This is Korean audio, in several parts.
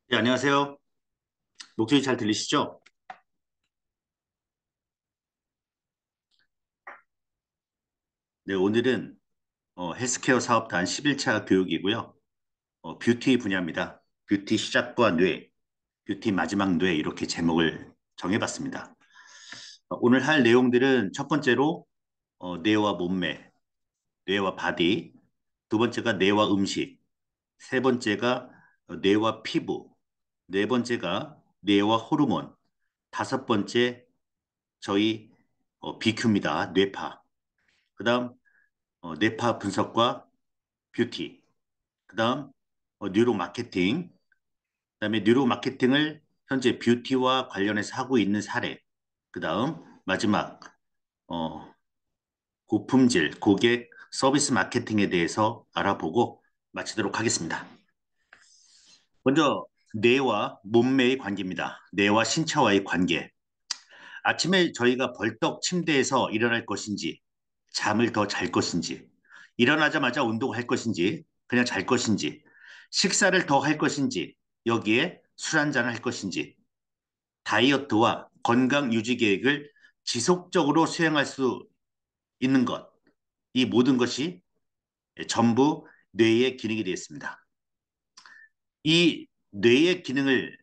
네, 안녕하세요. 목소리 잘 들리시죠? 네, 오늘은 헬스케어 사업단 11차 교육이고요. 뷰티 분야입니다. 뷰티 시작과 뇌, 뷰티 마지막 뇌 이렇게 제목을 정해봤습니다. 오늘 할 내용들은 첫 번째로 뇌와 몸매, 뇌와 바디, 두 번째가 뇌와 음식, 세 번째가 뇌와 피부, 네 번째가 뇌와 호르몬, 다섯 번째 저희 BQ입니다. 뇌파. 그다음 뇌파 분석과 뷰티, 그다음 뉴로 마케팅, 그다음에 뉴로 마케팅을 현재 뷰티와 관련해서 하고 있는 사례, 그다음 마지막 어, 고품질 고객 서비스 마케팅에 대해서 알아보고 마치도록 하겠습니다. 먼저 뇌와 몸매의 관계입니다. 뇌와 신체와의 관계. 아침에 저희가 벌떡 침대에서 일어날 것인지, 잠을 더 잘 것인지, 일어나자마자 운동할 것인지, 그냥 잘 것인지, 식사를 더 할 것인지, 여기에 술 한잔을 할 것인지, 다이어트와 건강 유지 계획을 지속적으로 수행할 수 있는 것, 이 모든 것이 전부 뇌의 기능이 되었습니다. 이 뇌의 기능이라는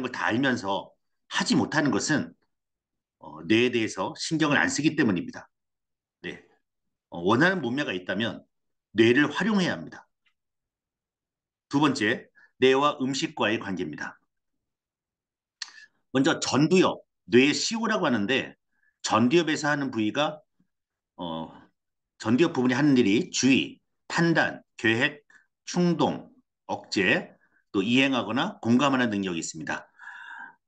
걸 다 알면서 하지 못하는 것은 뇌에 대해서 신경을 안 쓰기 때문입니다. 네. 원하는 몸매가 있다면 뇌를 활용해야 합니다. 두 번째, 뇌와 음식과의 관계입니다. 먼저 전두엽, 뇌의 CEO라고 하는데 전두엽에서 하는 부위가 어, 전두엽 부분이 하는 일이 주의, 판단, 계획, 충동, 억제, 또 이행하거나 공감하는 능력이 있습니다.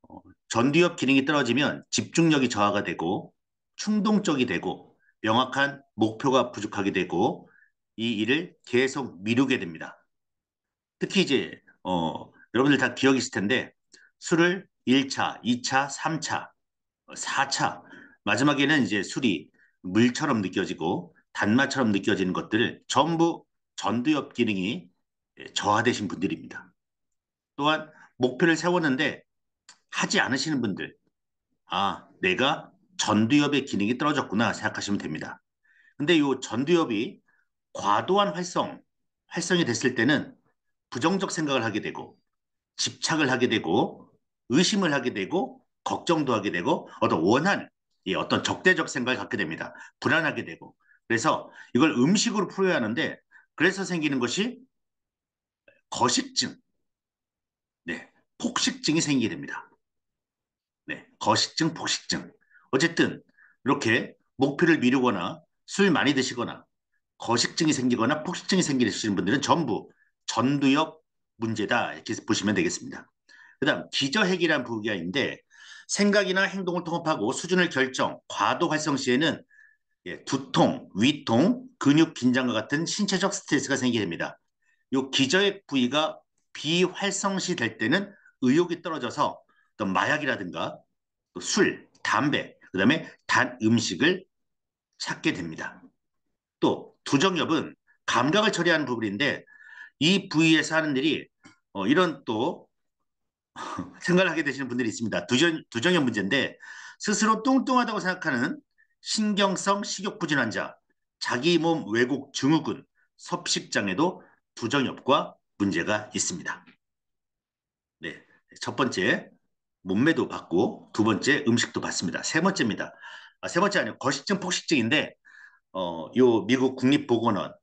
어, 전두엽 기능이 떨어지면 집중력이 저하가 되고 충동적이 되고 명확한 목표가 부족하게 되고 이 일을 계속 미루게 됩니다. 특히 이제 여러분들 다 기억이 있을 텐데 술을 1차, 2차, 3차, 4차 마지막에는 이제 술이 물처럼 느껴지고 단맛처럼 느껴지는 것들을 전부 전두엽 기능이 저하되신 분들입니다. 또한 목표를 세웠는데 하지 않으시는 분들, 아, 내가 전두엽의 기능이 떨어졌구나 생각하시면 됩니다. 근데 이 전두엽이 과도한 활성이 됐을 때는 부정적 생각을 하게 되고 집착을 하게 되고 의심을 하게 되고 걱정도 하게 되고 어떤 적대적 생각을 갖게 됩니다. 불안하게 되고. 그래서 이걸 음식으로 풀어야 하는데 그래서 생기는 것이 거식증, 네, 폭식증이 생기게 됩니다. 네, 거식증, 폭식증. 어쨌든 이렇게 목표를 미루거나 술 많이 드시거나 거식증이 생기거나 폭식증이 생기시는 분들은 전부 전두엽 문제다 이렇게 보시면 되겠습니다. 그다음 기저핵이라는 부기가 있는데 생각이나 행동을 통합하고 수준을 결정, 과도 활성 시에는 두통, 위통, 근육 긴장과 같은 신체적 스트레스가 생기게 됩니다. 이 기저핵 부위가 비활성시 될 때는 의욕이 떨어져서 어떤 마약이라든가 또 술, 담배, 그다음에 단 음식을 찾게 됩니다. 또 두정엽은 감각을 처리하는 부분인데 이 부위에서 하는 일이 이런 또 생각을 하게 되시는 분들이 있습니다. 두정엽 문제인데 스스로 뚱뚱하다고 생각하는 신경성 식욕부진 환자, 자기 몸 왜곡 증후군, 섭식장애도 두정엽과 문제가 있습니다. 네, 첫 번째 몸매도 받고 두 번째 음식도 받습니다. 세 번째입니다. 세 번째 아니요 거식증 폭식증인데 요 미국 국립보건원,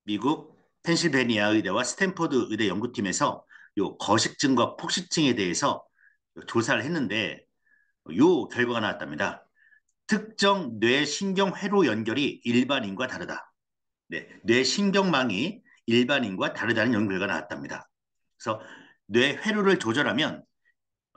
미국 펜실베니아 의대와 스탠퍼드 의대 연구팀에서 요 거식증과 폭식증에 대해서 조사를 했는데 요 결과가 나왔답니다. 특정 뇌신경 회로 연결이 일반인과 다르다. 네, 뇌신경망이 일반인과 다르다는 연구 결과가 나왔답니다. 그래서 뇌 회로를 조절하면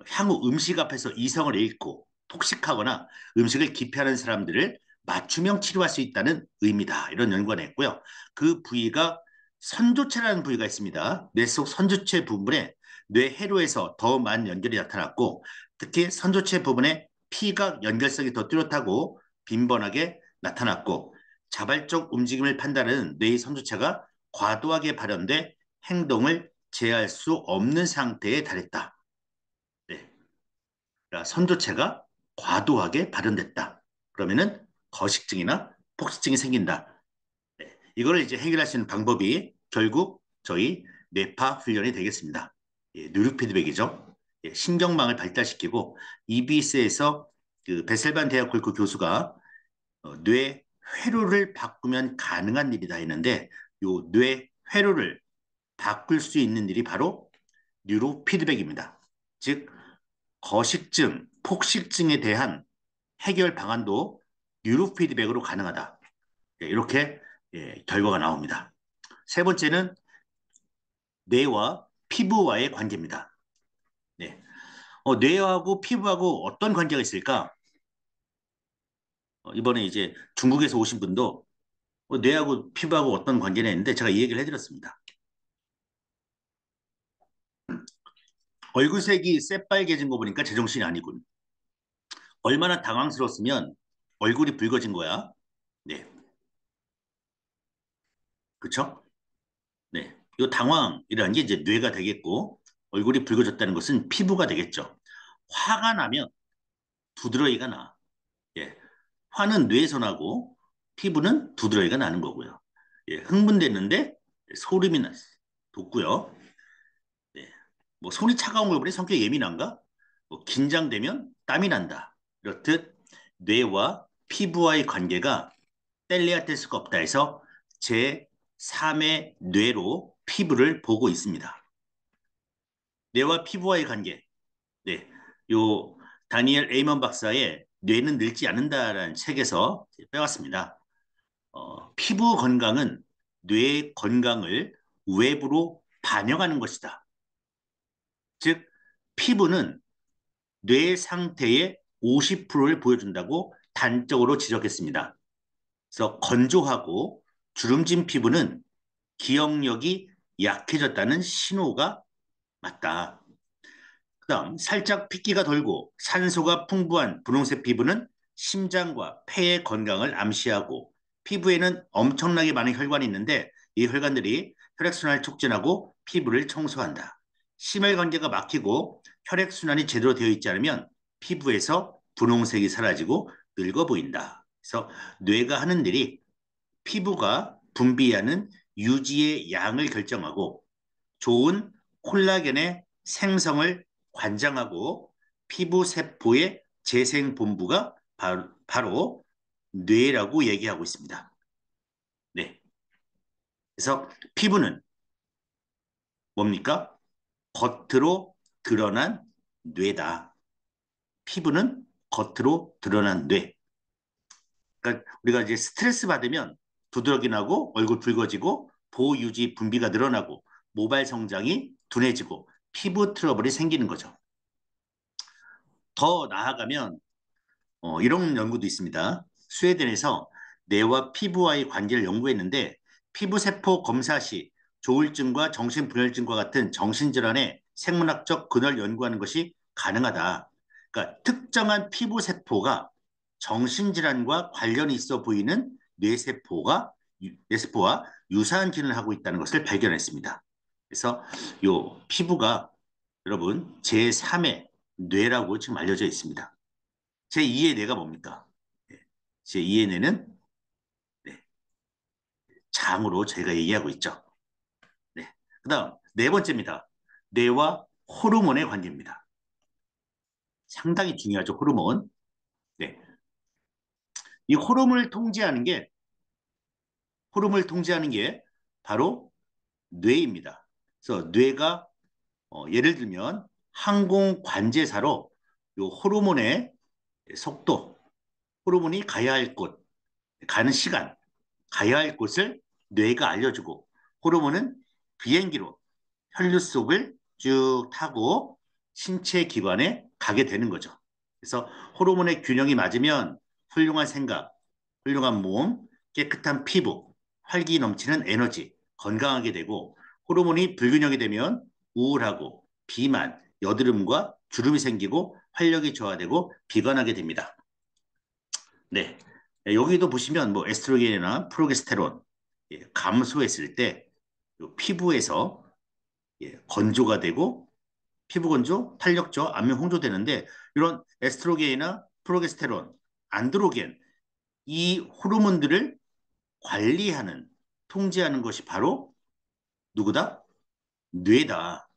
향후 음식 앞에서 이성을 잃고 폭식하거나 음식을 기피하는 사람들을 맞춤형 치료할 수 있다는 의미다. 이런 연구가 냈고요. 그 부위가 선조체라는 부위가 있습니다. 뇌 속 선조체 부분에 뇌 회로에서 더 많은 연결이 나타났고 특히 선조체 부분에 피각 연결성이 더 뚜렷하고 빈번하게 나타났고 자발적 움직임을 판단하는 뇌의 선조체가 과도하게 발현돼 행동을 제할 수 없는 상태에 달했다. 네. 그러니까 선조체가 과도하게 발현됐다. 그러면은 거식증이나 폭식증이 생긴다. 네. 이거를 이제 해결할 수 있는 방법이 결국 저희 뇌파 훈련이 되겠습니다. 예, 누르 피드백이죠. 예, 신경망을 발달시키고 EBS에서 그 베셀반 대학 골프 교수가 뇌 회로를 바꾸면 가능한 일이다 했는데 요 뇌 회로를 바꿀 수 있는 일이 바로 뉴로 피드백입니다. 즉 거식증, 폭식증에 대한 해결 방안도 뉴로 피드백으로 가능하다. 예, 이렇게 예, 결과가 나옵니다. 세 번째는 뇌와 피부와의 관계입니다. 네. 뇌하고 피부하고 어떤 관계가 있을까? 이번에 이제 중국에서 오신 분도 뇌하고 피부하고 어떤 관계냐 했는데 제가 이 얘기를 해드렸습니다. 얼굴색이 새빨개진 거 보니까 제정신이 아니군. 얼마나 당황스러웠으면 얼굴이 붉어진 거야. 네, 그쵸? 네. 이 당황이라는 게 이제 뇌가 되겠고 얼굴이 붉어졌다는 것은 피부가 되겠죠. 화가 나면 두드러기가 나. 예. 화는 뇌에서 나고 피부는 두드러기가 나는 거고요. 예. 흥분됐는데 소름이 돋고요. 네. 뭐 손이 차가운 걸 보니 성격이 예민한가? 뭐 긴장되면 땀이 난다. 이렇듯 뇌와 피부와의 관계가 뗄래야 뗄 수가 없다 해서 제3의 뇌로 피부를 보고 있습니다. 뇌와 피부와의 관계. 네. 요 다니엘 에이먼 박사의 뇌는 늙지 않는다라는 책에서 빼왔습니다. 피부 건강은 뇌 건강을 외부로 반영하는 것이다. 즉, 피부는 뇌 상태의 50%를 보여준다고 단적으로 지적했습니다. 그래서 건조하고 주름진 피부는 기억력이 약해졌다는 신호가 맞다. 그다음 살짝 핏기가 돌고 산소가 풍부한 분홍색 피부는 심장과 폐의 건강을 암시하고 피부에는 엄청나게 많은 혈관이 있는데 이 혈관들이 혈액순환을 촉진하고 피부를 청소한다. 심혈관계가 막히고 혈액순환이 제대로 되어 있지 않으면 피부에서 분홍색이 사라지고 늙어 보인다. 그래서 뇌가 하는 일이 피부가 분비하는 유지의 양을 결정하고 좋은 콜라겐의 생성을 관장하고 피부 세포의 재생 본부가 바로 뇌라고 얘기하고 있습니다. 네. 그래서 피부는 뭡니까? 겉으로 드러난 뇌다. 피부는 겉으로 드러난 뇌. 그러니까 우리가 이제 스트레스 받으면 두드러기 나고 얼굴 붉어지고 보호 유지 분비가 늘어나고 모발 성장이 둔해지고 피부 트러블이 생기는 거죠. 더 나아가면 이런 연구도 있습니다. 스웨덴에서 뇌와 피부와의 관계를 연구했는데 피부세포 검사 시 조울증과 정신분열증과 같은 정신질환의 생물학적 근원을 연구하는 것이 가능하다. 그러니까 특정한 피부세포가 정신질환과 관련이 있어 보이는 뇌세포와 유사한 기능을 하고 있다는 것을 발견했습니다. 그래서 요 피부가 여러분 제3의 뇌라고 지금 알려져 있습니다. 제2의 뇌가 뭡니까? 네. 제2의 뇌는 네, 장으로 저희가 얘기하고 있죠. 네. 그다음 네 번째입니다. 뇌와 호르몬의 관계입니다. 상당히 중요하죠, 호르몬. 네. 이 호르몬을 통제하는 게 바로 뇌입니다. 그래서 뇌가 예를 들면 항공관제사로 요 호르몬의 속도, 호르몬이 가야 할 곳, 가는 시간, 가야 할 곳을 뇌가 알려주고 호르몬은 비행기로 혈류 속을 쭉 타고 신체 기관에 가게 되는 거죠. 그래서 호르몬의 균형이 맞으면 훌륭한 생각, 훌륭한 몸, 깨끗한 피부, 활기 넘치는 에너지, 건강하게 되고 호르몬이 불균형이 되면 우울하고 비만, 여드름과 주름이 생기고 활력이 저하되고 비관하게 됩니다. 네. 여기도 보시면 뭐 에스트로겐이나 프로게스테론 감소했을 때 피부에서 건조가 되고 피부 건조, 탄력조, 안면 홍조되는데 이런 에스트로겐이나 프로게스테론, 안드로겐 이 호르몬들을 관리하는, 통제하는 것이 바로 누구다? 뇌다.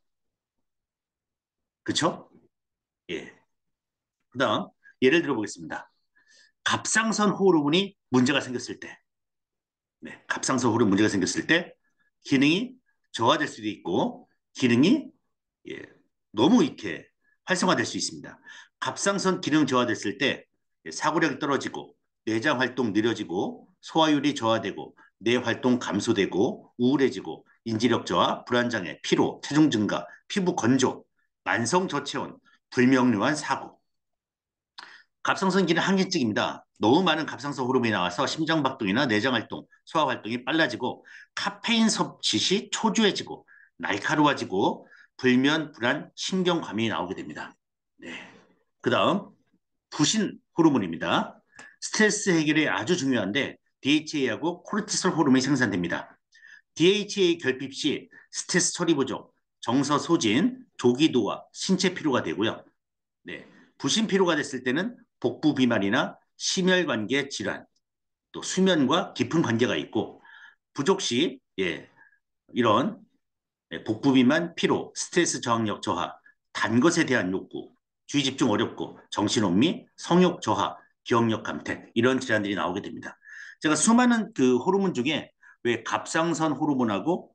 그쵸? 예. 그다음 예를 들어 보겠습니다. 갑상선 호르몬이 문제가 생겼을 때, 갑상선 호르몬 문제가 생겼을 때 기능이 저하될 수도 있고 기능이 예, 너무 이렇게 활성화될 수 있습니다. 갑상선 기능 저하됐을 때 사고력이 떨어지고 내장 활동 느려지고 소화율이 저하되고 뇌 활동 감소되고 우울해지고 인지력 저하, 불안장애, 피로, 체중 증가, 피부 건조, 만성 저체온, 불명료한 사고. 갑상선 기능 항진증입니다. 너무 많은 갑상선 호르몬이 나와서 심장 박동이나 내장 활동, 소화 활동이 빨라지고 카페인 섭취 시 초조해지고 날카로워지고 불면, 불안, 신경과민이 나오게 됩니다. 네. 그다음 부신 호르몬입니다. 스트레스 해결에 아주 중요한데 DHA하고 코르티솔 호르몬이 생산됩니다. DHA 결핍 시 스트레스 처리 부족, 정서 소진, 조기 노화, 신체 피로가 되고요. 네. 부신 피로가 됐을 때는 복부 비만이나 심혈관계 질환, 또 수면과 깊은 관계가 있고 부족 시 이런 복부 비만, 피로, 스트레스 저항력 저하, 단 것에 대한 욕구, 주의 집중 어렵고 정신혼미, 성욕 저하, 기억력 감퇴 이런 질환들이 나오게 됩니다. 제가 수많은 그 호르몬 중에 왜 갑상선 호르몬하고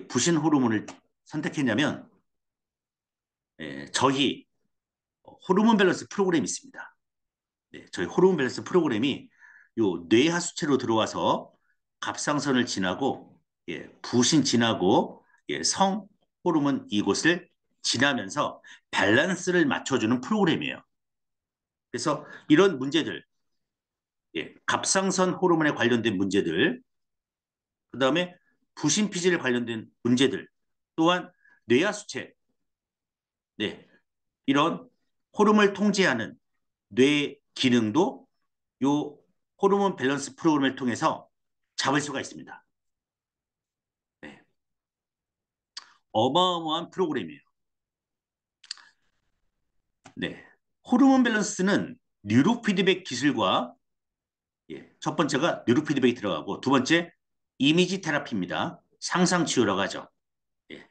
부신 호르몬을 선택했냐면 저희 호르몬 밸런스 프로그램이 있습니다. 저희 호르몬 밸런스 프로그램이 요 뇌하수체로 들어와서 갑상선을 지나고 부신 지나고 성 호르몬 이곳을 지나면서 밸런스를 맞춰주는 프로그램이에요. 그래서 이런 문제들, 갑상선 호르몬에 관련된 문제들, 그 다음에 부신 피질에 관련된 문제들, 또한 뇌하수체, 이런 호르몬을 통제하는 뇌 기능도 요 호르몬 밸런스 프로그램을 통해서 잡을 수가 있습니다. 네. 어마어마한 프로그램이에요. 네. 호르몬 밸런스는 뉴로 피드백 기술과 첫 번째가 뉴로 피드백이 들어가고 두 번째 이미지 테라피입니다. 상상 치유라고 하죠. 예.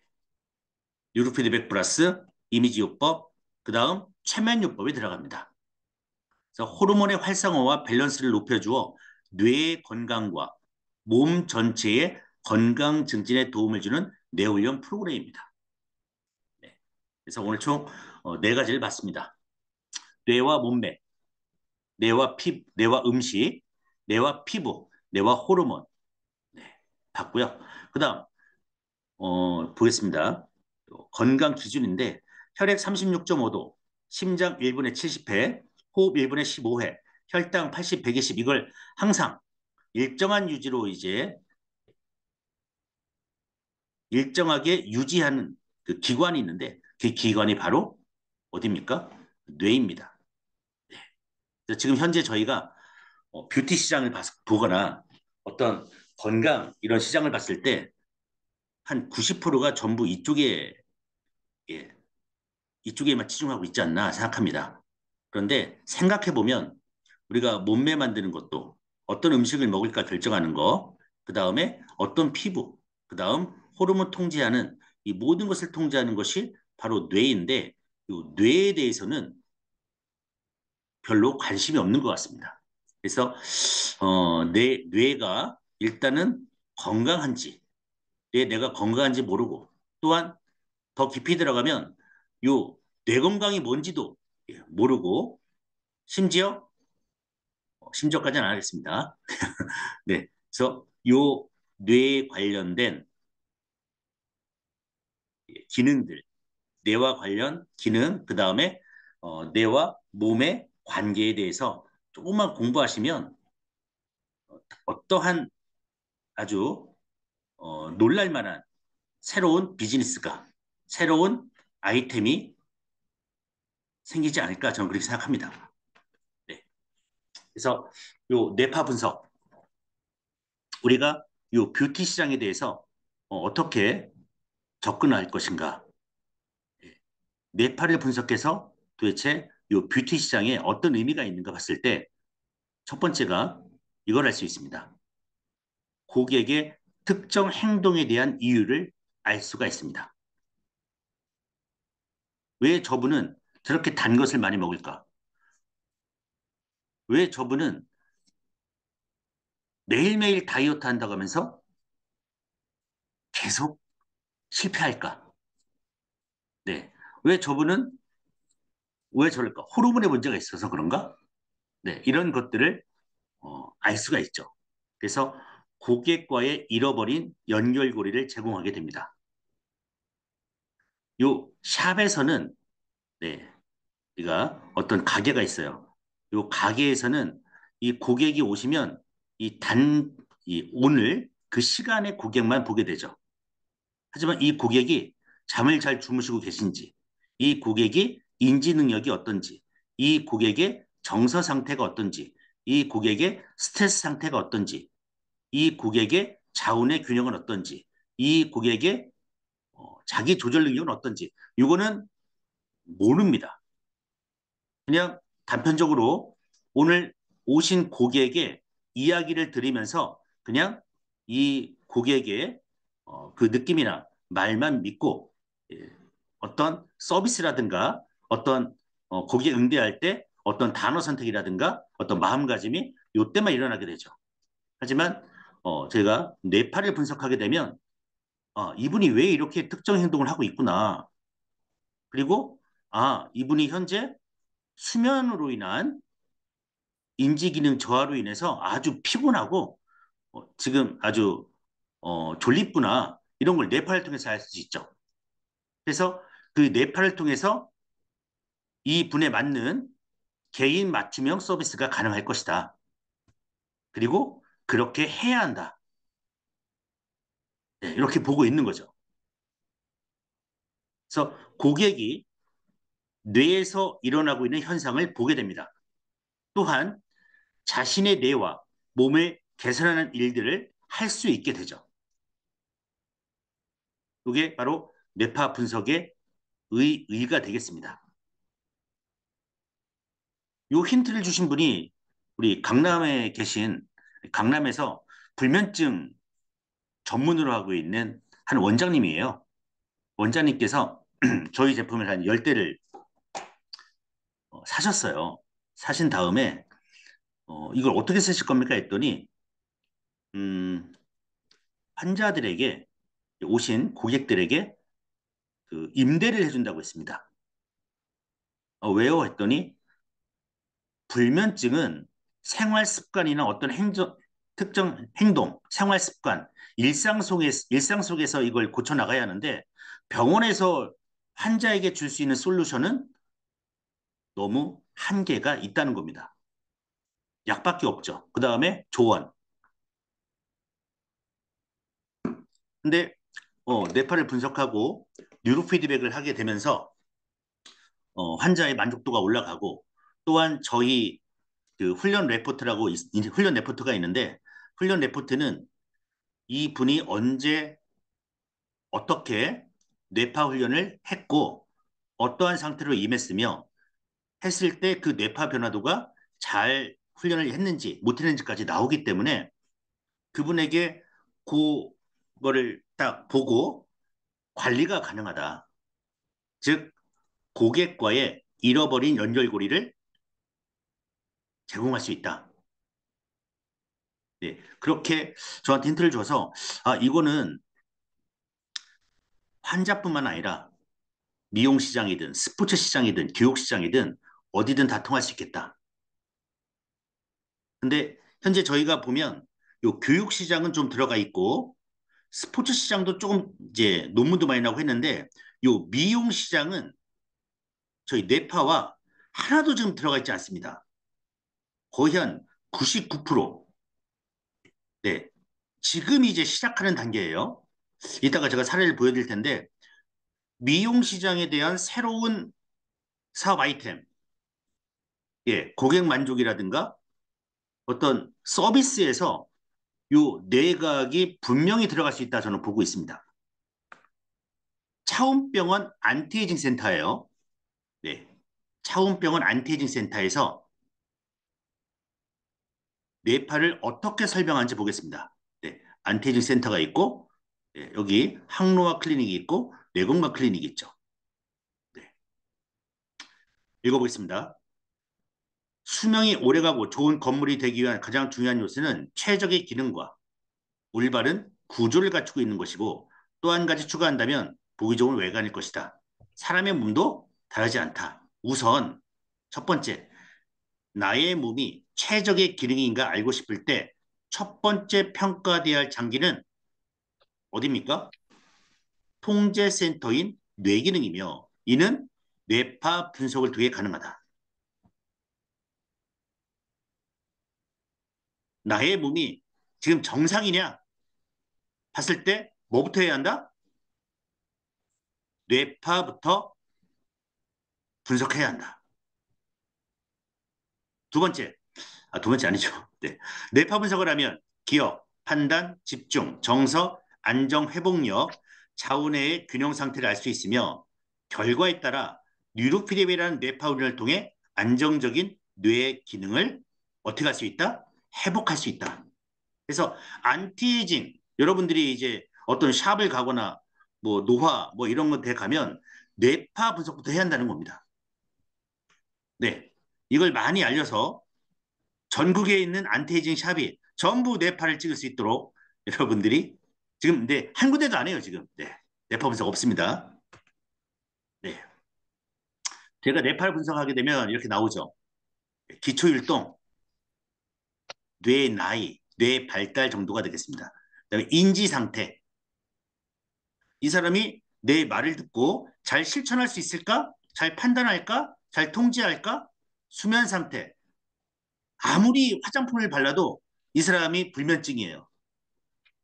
뉴로 피드백 플러스 이미지 요법, 그다음 최면 요법이 들어갑니다. 그래서 호르몬의 활성화와 밸런스를 높여주어 뇌의 건강과 몸 전체의 건강 증진에 도움을 주는 뇌훈련 프로그램입니다. 네. 그래서 오늘 총 네 가지를 봤습니다. 뇌와 몸매, 뇌와 음식, 뇌와 피부, 뇌와 호르몬. 네, 봤고요. 그다음 보겠습니다. 건강 기준인데 혈액 36.5도, 심장 1분에 70회, 호흡 1분에 15회, 혈당 80, 120 이걸 항상 일정한 유지로 이제 일정하게 유지하는 그 기관이 있는데 그 기관이 바로 어디입니까? 뇌입니다. 네. 지금 현재 저희가 뷰티 시장을 보거나 어떤 건강 이런 시장을 봤을 때 한 90%가 전부 예, 이쪽에만 치중하고 있지 않나 생각합니다. 그런데 생각해 보면 우리가 몸매 만드는 것도 어떤 음식을 먹을까 결정하는 거, 그 다음에 어떤 피부, 그 다음 호르몬 통제하는 이 모든 것을 통제하는 것이 바로 뇌인데 이 뇌에 대해서는 별로 관심이 없는 것 같습니다. 그래서 뇌가 일단은 건강한지, 내가 건강한지 모르고 또한 더 깊이 들어가면 요 뇌 건강이 뭔지도 모르고 심지어 심지어까지는 안 하겠습니다. 네, 그래서 요 뇌에 관련된 기능들, 뇌와 관련 기능, 그 다음에 뇌와 몸의 관계에 대해서 조금만 공부하시면 어떠한 아주 놀랄 만한 새로운 비즈니스가, 새로운 아이템이 생기지 않을까 저는 그렇게 생각합니다. 네. 그래서 요 뇌파 분석, 우리가 요 뷰티 시장에 대해서 떻게 접근할 것인가? 예, 뇌파를 분석해서 도대체 이 뷰티 시장에 어떤 의미가 있는가 봤을 때 첫 번째가 이걸 알 수 있습니다. 고객의 특정 행동에 대한 이유를 알 수가 있습니다. 왜 저분은 저렇게 단 것을 많이 먹을까? 왜 저분은 매일매일 다이어트 한다고 하면서 계속 실패할까? 네. 왜 저분은 왜 저럴까? 호르몬에 문제가 있어서 그런가? 네. 이런 것들을 알 수가 있죠. 그래서 고객과의 잃어버린 연결고리를 제공하게 됩니다. 요 샵에서는 네, 우리가 어떤 가게가 있어요. 요 가게에서는 이 고객이 오시면 오늘 그 시간에 고객만 보게 되죠. 하지만 이 고객이 잠을 잘 주무시고 계신지, 이 고객이 인지 능력이 어떤지, 이 고객의 정서 상태가 어떤지, 이 고객의 스트레스 상태가 어떤지, 이 고객의 자운의 균형은 어떤지, 이 고객의 자기 조절 능력은 어떤지, 이거는 모릅니다. 그냥 단편적으로 오늘 오신 고객의 이야기를 들으면서 그냥 이 고객의 그 느낌이나 말만 믿고 예, 어떤 서비스라든가 어떤 고객 응대할 때 어떤 단어 선택이라든가 어떤 마음가짐이 요때만 일어나게 되죠. 하지만 제가 뇌파를 분석하게 되면 이분이 왜 이렇게 특정 행동을 하고 있구나. 그리고 이분이 현재 수면으로 인한 인지기능 저하로 인해서 아주 피곤하고 지금 아주 졸립구나 이런 걸 뇌파를 통해서 알 수 있죠. 그래서 그 뇌파를 통해서 이 분에 맞는 개인 맞춤형 서비스가 가능할 것이다. 그리고 그렇게 해야 한다. 네, 이렇게 보고 있는 거죠. 그래서 고객이 뇌에서 일어나고 있는 현상을 보게 됩니다. 또한 자신의 뇌와 몸을 개선하는 일들을 할 수 있게 되죠. 이게 바로 뇌파 분석의 의의가 되겠습니다. 이 힌트를 주신 분이 우리 강남에 계신 강남에서 불면증 전문으로 하고 있는 한 원장님이에요. 원장님께서 저희 제품을 한 10대를 사셨어요. 사신 다음에 이걸 어떻게 쓰실 겁니까? 했더니 음, 환자들에게 오신 고객들에게 그 임대를 해준다고 했습니다. 왜요? 했더니 불면증은 생활 습관이나 어떤 특정 행동, 생활 습관, 일상 속에서 이걸 고쳐 나가야 하는데 병원에서 환자에게 줄 수 있는 솔루션은 너무 한계가 있다는 겁니다. 약밖에 없죠. 그 다음에 조언. 근데 뇌파를 분석하고 뉴로 피드백을 하게 되면서 환자의 만족도가 올라가고 또한 저희 그 훈련 레포트가 있는데 훈련 레포트는 이 분이 언제 어떻게 뇌파 훈련을 했고 어떠한 상태로 임했으며 했을 때 그 뇌파 변화도가 잘 훈련을 했는지 못했는지까지 나오기 때문에 그분에게 그거를 딱 보고 관리가 가능하다. 즉 고객과의 잃어버린 연결고리를 제공할 수 있다. 네, 그렇게 저한테 힌트를 줘서 이거는 환자뿐만 아니라 미용 시장이든 스포츠 시장이든 교육 시장이든 어디든 다 통할 수 있겠다. 근데 현재 저희가 보면 요 교육 시장은 좀 들어가 있고 스포츠 시장도 조금 이제 논문도 많이 나오고 했는데 요 미용 시장은 저희 뇌파와 하나도 지금 들어가 있지 않습니다. 거의 한 99%. 네. 지금 이제 시작하는 단계예요. 이따가 제가 사례를 보여드릴 텐데 미용 시장에 대한 새로운 사업 아이템, 예, 고객 만족이라든가 어떤 서비스에서 요 내각이 분명히 들어갈 수 있다 저는 보고 있습니다. 차움병원 안티에이징 센터예요. 네. 차움병원 안티에이징 센터에서 뇌파를 어떻게 설명하는지 보겠습니다. 네. 안티에이징 센터가 있고, 네, 여기 항노화 클리닉이 있고, 뇌건강 클리닉이 있죠. 네. 읽어보겠습니다. 수명이 오래가고 좋은 건물이 되기 위한 가장 중요한 요소는 최적의 기능과 올바른 구조를 갖추고 있는 것이고 또 한 가지 추가한다면 보기 좋은 외관일 것이다. 사람의 몸도 다르지 않다. 우선 첫 번째, 나의 몸이 최적의 기능인가 알고 싶을 때 첫 번째 평가돼야 할 장기는 어디입니까? 통제센터인 뇌기능이며 이는 뇌파 분석을 통해 가능하다. 나의 몸이 지금 정상이냐 봤을 때 뭐부터 해야 한다? 뇌파부터 분석해야 한다. 두 번째, 두 번째 아니죠. 네. 뇌파 분석을 하면 기억, 판단, 집중, 정서, 안정, 회복력, 좌우뇌의 균형 상태를 알 수 있으며 결과에 따라 뉴로피뎀이라는 뇌파 훈련을 통해 안정적인 뇌의 기능을 어떻게 할 수 있다? 회복할 수 있다. 그래서 안티에이징 여러분들이 이제 어떤 샵을 가거나 뭐 노화 뭐 이런 것에 가면 뇌파 분석부터 해야 한다는 겁니다. 네. 이걸 많이 알려서 전국에 있는 안티에이징 샵이 전부 뇌파를 찍을 수 있도록 여러분들이 지금 네, 한 군데도 안 해요, 지금. 네. 뇌파 분석 없습니다. 네. 제가 뇌파를 분석하게 되면 이렇게 나오죠. 기초율동, 뇌 나이, 뇌 발달 정도가 되겠습니다. 그다음에 인지 상태. 이 사람이 내 말을 듣고 잘 실천할 수 있을까? 잘 판단할까? 잘 통제할까? 수면 상태. 아무리 화장품을 발라도 이 사람이 불면증이에요.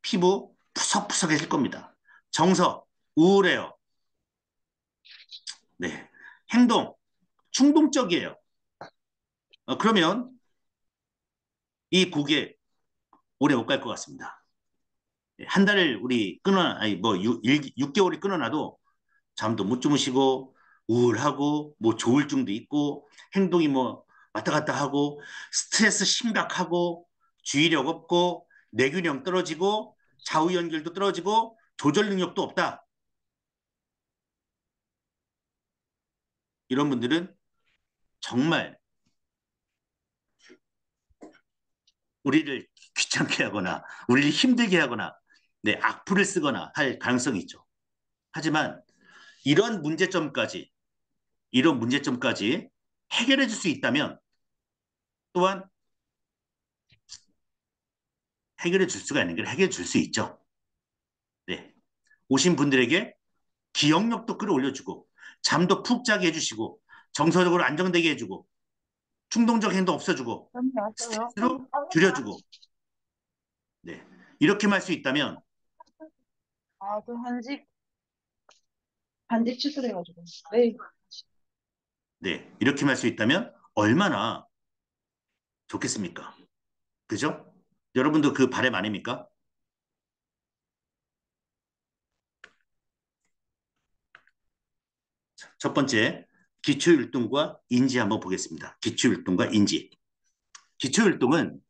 피부 푸석푸석해질 겁니다. 정서, 우울해요. 네. 행동, 충동적이에요. 그러면 이 국에 오래 못 갈 것 같습니다. 한 달을 우리 아니, 뭐, 6개월이 끊어놔도 잠도 못 주무시고, 우울하고, 뭐, 조울증도 있고, 행동이 뭐, 왔다 갔다 하고, 스트레스 심각하고, 주의력 없고, 뇌균형 떨어지고, 좌우 연결도 떨어지고, 조절 능력도 없다. 이런 분들은 정말 우리를 귀찮게 하거나 우리를 힘들게 하거나 네, 악플을 쓰거나 할 가능성이 있죠. 하지만 이런 문제점까지 이런 문제점까지 해결해 줄 수 있다면 또한 해결해 줄 수가 있는 걸 해결해 줄 수 있죠. 네. 오신 분들에게 기억력도 끌어올려주고 잠도 푹 자게 해주시고 정서적으로 안정되게 해주고 충동적 행동 없어주고 스트레스로 줄여주고 네. 이렇게만 할 수 있다면 아, 그 한집 취소해가지고. 네. 네. 이렇게만 할 수 있다면 얼마나 좋겠습니까? 그죠? 여러분도 그 바람 아닙니까? 첫 번째, 기초율동과 인지 한번 보겠습니다. 기초율동과 인지. 기초율동은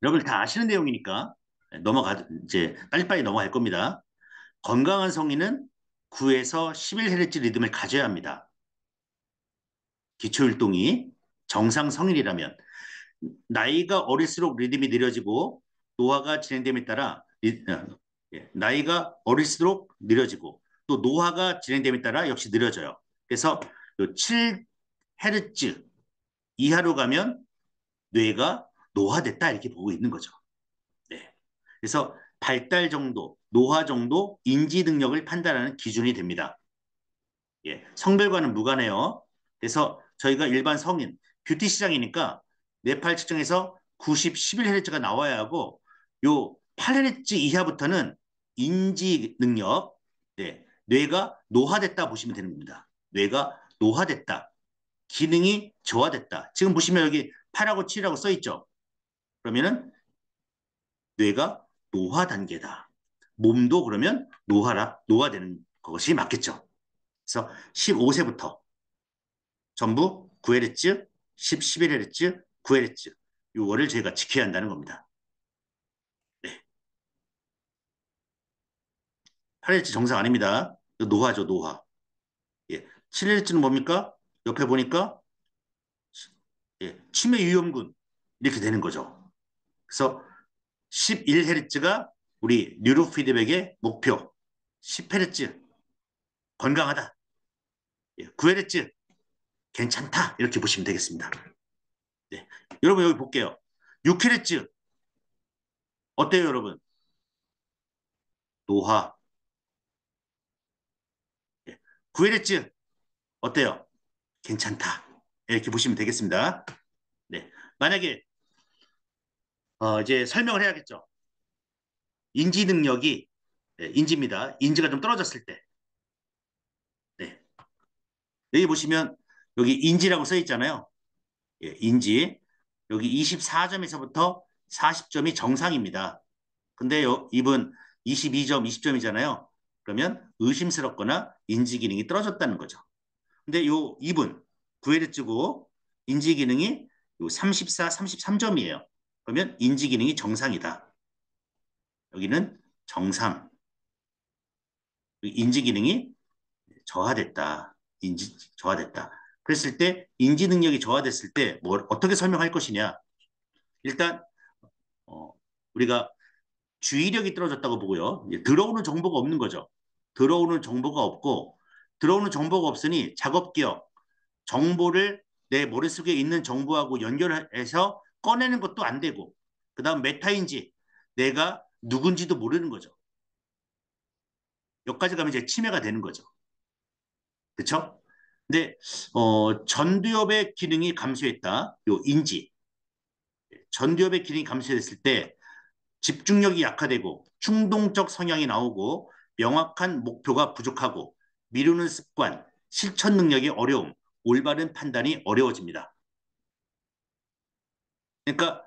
여러분 다 아시는 내용이니까 이제 빨리빨리 넘어갈 겁니다. 건강한 성인은 9에서 11Hz 리듬을 가져야 합니다. 기초율동이 정상 성인이라면 나이가 어릴수록 리듬이 느려지고 노화가 진행됨에 따라 나이가 어릴수록 느려지고 또 노화가 진행됨에 따라 역시 느려져요. 그래서 7Hz 이하로 가면 뇌가 노화됐다 이렇게 보고 있는 거죠. 네. 그래서 발달 정도, 노화 정도, 인지 능력을 판단하는 기준이 됩니다. 예, 성별과는 무관해요. 그래서 저희가 일반 성인, 뷰티 시장이니까 뇌팔 측정에서 90, 11Hz가 나와야 하고 요 8Hz 이하부터는 인지 능력, 네, 뇌가 노화됐다 보시면 되는 겁니다. 뇌가 노화됐다. 기능이 저하됐다. 지금 보시면 여기 8하고 7이라고 써 있죠. 그러면은 뇌가 노화 단계다. 몸도 그러면 노화되는 그것이 맞겠죠. 그래서 15세부터 전부 9Hz, 11Hz, 9Hz 이거를 저희가 지켜야 한다는 겁니다. 네. 8Hz 정상 아닙니다. 이거 노화죠, 노화. 예. 7Hz는 뭡니까? 옆에 보니까 예. 치매 위험군 이렇게 되는 거죠. 그래서 11Hz가 우리 뉴로 피드백의 목표. 10Hz 건강하다. 예. 9Hz 괜찮다. 이렇게 보시면 되겠습니다. 네. 여러분 여기 볼게요. 6Hz 어때요, 여러분? 노화. 예. 9Hz 어때요? 괜찮다. 이렇게 보시면 되겠습니다. 네. 만약에 이제 설명을 해야겠죠. 인지 능력이 인지입니다. 인지가 좀 떨어졌을 때. 네. 여기 보시면 여기 인지라고 써 있잖아요. 예, 인지. 여기 24점에서부터 40점이 정상입니다. 근데 이분 22점, 20점이잖아요. 그러면 의심스럽거나 인지 기능이 떨어졌다는 거죠. 근데 이분 9Hz고 인지 기능이 요 34, 33점이에요. 그러면 인지 기능이 정상이다. 여기는 정상. 인지 기능이 저하됐다. 인지 저하됐다. 그랬을 때 인지 능력이 저하됐을 때 뭘 어떻게 설명할 것이냐? 일단 어, 우리가 주의력이 떨어졌다고 보고요. 들어오는 정보가 없는 거죠. 들어오는 정보가 없고 들어오는 정보가 없으니 작업 기억, 정보를 내 머릿속에 있는 정보하고 연결해서 꺼내는 것도 안 되고 그다음 메타인지 내가 누군지도 모르는 거죠. 여기까지 가면 이제 치매가 되는 거죠. 그렇죠? 근데 전두엽의 기능이 감소했다. 요 인지. 전두엽의 기능이 감소했을 때 집중력이 약화되고 충동적 성향이 나오고 명확한 목표가 부족하고 미루는 습관, 실천 능력이 어려움, 올바른 판단이 어려워집니다. 그러니까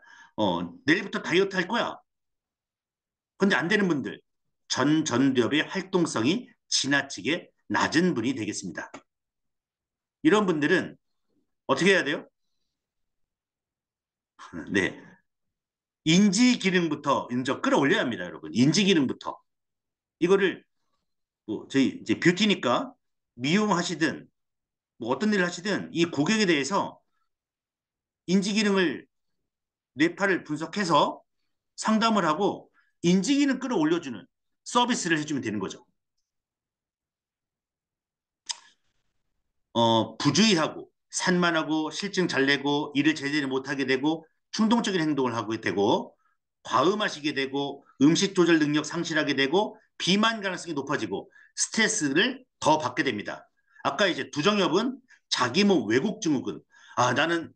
내일부터 다이어트 할 거야. 근데 안 되는 분들 전두엽의 활동성이 지나치게 낮은 분이 되겠습니다. 이런 분들은 어떻게 해야 돼요? 네, 인지 기능부터 먼저 끌어올려야 합니다, 여러분. 인지 기능부터 이거를 뭐 저희 이제 뷰티니까 미용하시든 뭐 어떤 일을 하시든 이 고객에 대해서 인지 기능을 뇌파를 분석해서 상담을 하고 인지 기능 끌어올려주는 서비스를 해주면 되는 거죠. 부주의하고 산만하고 실증 잘 내고 일을 제대로 못하게 되고 충동적인 행동을 하게 되고 과음하시게 되고 음식 조절 능력 상실하게 되고 비만 가능성이 높아지고 스트레스를 더 받게 됩니다. 아까 이제 두정엽은 자기 몸 왜곡 증후군. 아, 나는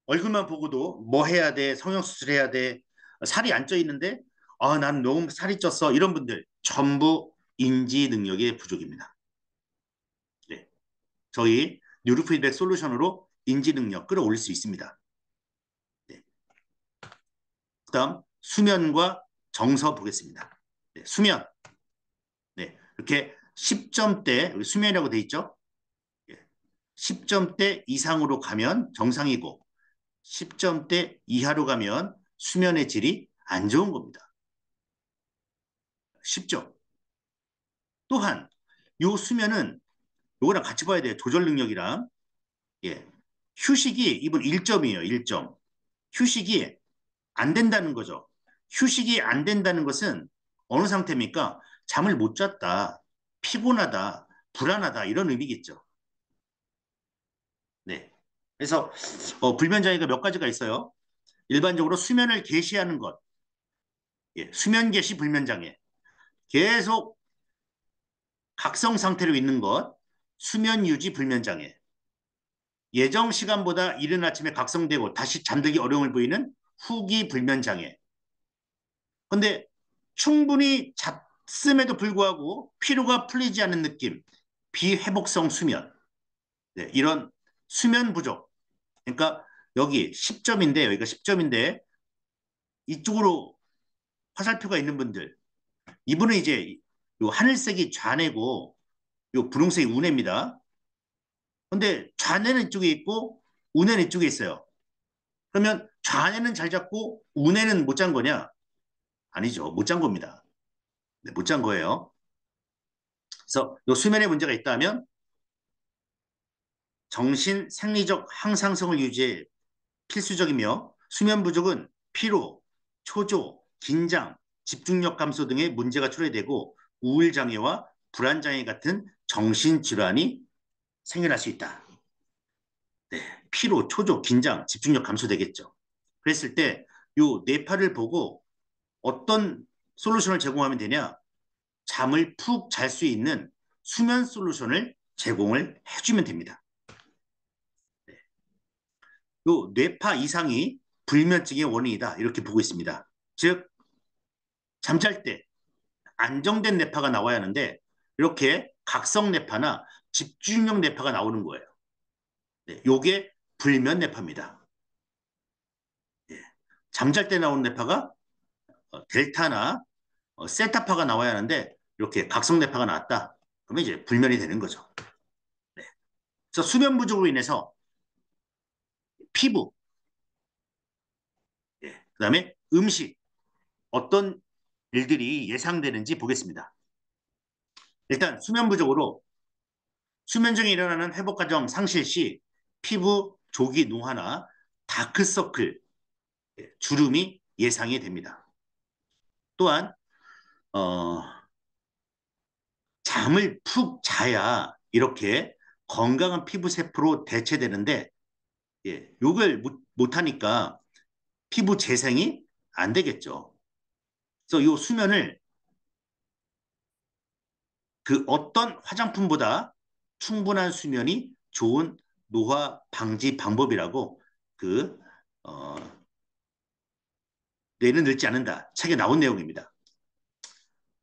얼굴만 보고도 뭐 해야 돼? 성형수술 해야 돼? 살이 안 쪄 있는데 아, 난 너무 살이 쪘어. 이런 분들 전부 인지 능력의 부족입니다. 네. 저희 뉴로피드백 솔루션으로 인지 능력 끌어올릴 수 있습니다. 네. 그다음 수면과 정서 보겠습니다. 네, 수면. 네, 이렇게 10점대 우리 수면이라고 돼 있죠? 예, 10점대 이상으로 가면 정상이고 10점대 이하로 가면 수면의 질이 안 좋은 겁니다. 쉽죠? 또한 요 수면은 요거랑 같이 봐야 돼요. 조절 능력이랑. 예. 휴식이 이분 1점이에요. 1점. 휴식이 안 된다는 거죠. 휴식이 안 된다는 것은 어느 상태입니까? 잠을 못 잤다, 피곤하다, 불안하다 이런 의미겠죠. 네. 그래서 불면장애가 몇 가지가 있어요. 일반적으로 수면을 개시하는 것, 예, 수면 개시 불면장애, 계속 각성 상태로 있는 것, 수면 유지 불면장애, 예정 시간보다 이른 아침에 각성되고 다시 잠들기 어려움을 보이는 후기 불면장애. 근데 충분히 잤음에도 불구하고 피로가 풀리지 않는 느낌, 비회복성 수면, 네, 이런 수면 부족. 그러니까 여기 10점인데 여기가 10점인데 이쪽으로 화살표가 있는 분들, 이분은 이제 요 하늘색이 좌뇌고 요 분홍색이 우뇌입니다. 근데 좌뇌는 이쪽에 있고 우뇌는 이쪽에 있어요. 그러면 좌뇌는 잘 잡고 우뇌는 못 잔 거냐? 아니죠. 못 잔 겁니다. 네, 못 잔 거예요. 그래서 요 수면에 문제가 있다면 정신 생리적 항상성을 유지해 필수적이며 수면 부족은 피로, 초조, 긴장, 집중력 감소 등의 문제가 초래되고 우울장애와 불안장애 같은 정신질환이 생겨날 수 있다. 네, 피로, 초조, 긴장, 집중력 감소되겠죠. 그랬을 때 요 뇌파를 보고 어떤 솔루션을 제공하면 되냐? 잠을 푹 잘 수 있는 수면 솔루션을 제공을 해주면 됩니다. 요 뇌파 이상이 불면증의 원인이다. 이렇게 보고 있습니다. 즉, 잠잘 때 안정된 뇌파가 나와야 하는데 이렇게 각성 뇌파나 집중력 뇌파가 나오는 거예요. 네, 요게 불면 뇌파입니다. 예, 잠잘 때 나오는 뇌파가 델타나 세타파가 나와야 하는데 이렇게 각성 뇌파가 나왔다. 그러면 이제 불면이 되는 거죠. 네. 그래서 수면 부족으로 인해서 피부, 예, 그다음에 음식 어떤 일들이 예상되는지 보겠습니다. 일단 수면 부족으로 수면 중에 일어나는 회복 과정 상실 시 피부 조기 노화나 다크서클, 주름이 예상이 됩니다. 또한 어, 잠을 푹 자야 이렇게 건강한 피부 세포로 대체되는데 요걸 못하니까 피부 재생이 안 되겠죠. 그래서 요 수면을 그 어떤 화장품보다 충분한 수면이 좋은 노화 방지 방법이라고 그 어, 뇌는 늙지 않는다. 책에 나온 내용입니다.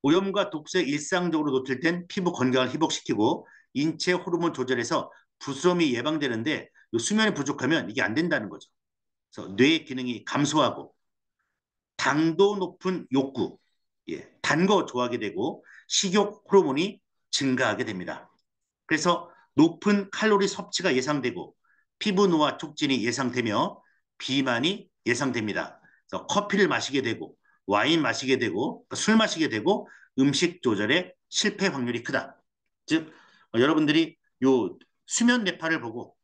오염과 독소에 일상적으로 노출된 피부 건강을 회복시키고 인체 호르몬 조절해서 부스럼이 예방되는데 수면이 부족하면 이게 안 된다는 거죠. 그래서 뇌 기능이 감소하고 당도 높은 욕구, 단 거 좋아하게 되고 식욕 호르몬이 증가하게 됩니다. 그래서 높은 칼로리 섭취가 예상되고 피부 노화 촉진이 예상되며 비만이 예상됩니다. 그래서 커피를 마시게 되고 와인 마시게 되고 술 마시게 되고 음식 조절에 실패 확률이 크다. 즉 여러분들이 요 수면 뇌파를 보고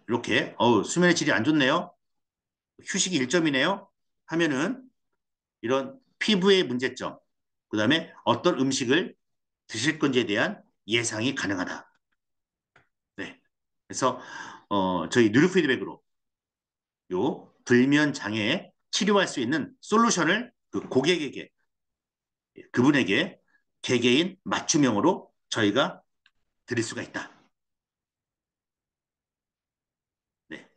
이렇게 수면의 질이 안 좋네요. 휴식이 1점이네요. 하면은 이런 피부의 문제점, 그다음에 어떤 음식을 드실 건지에 대한 예상이 가능하다. 네. 그래서 저희 누리 피드백으로 요 불면 장애 치료할 수 있는 솔루션을 그 고객에게 그분에게 개개인 맞춤형으로 저희가 드릴 수가 있다. 네.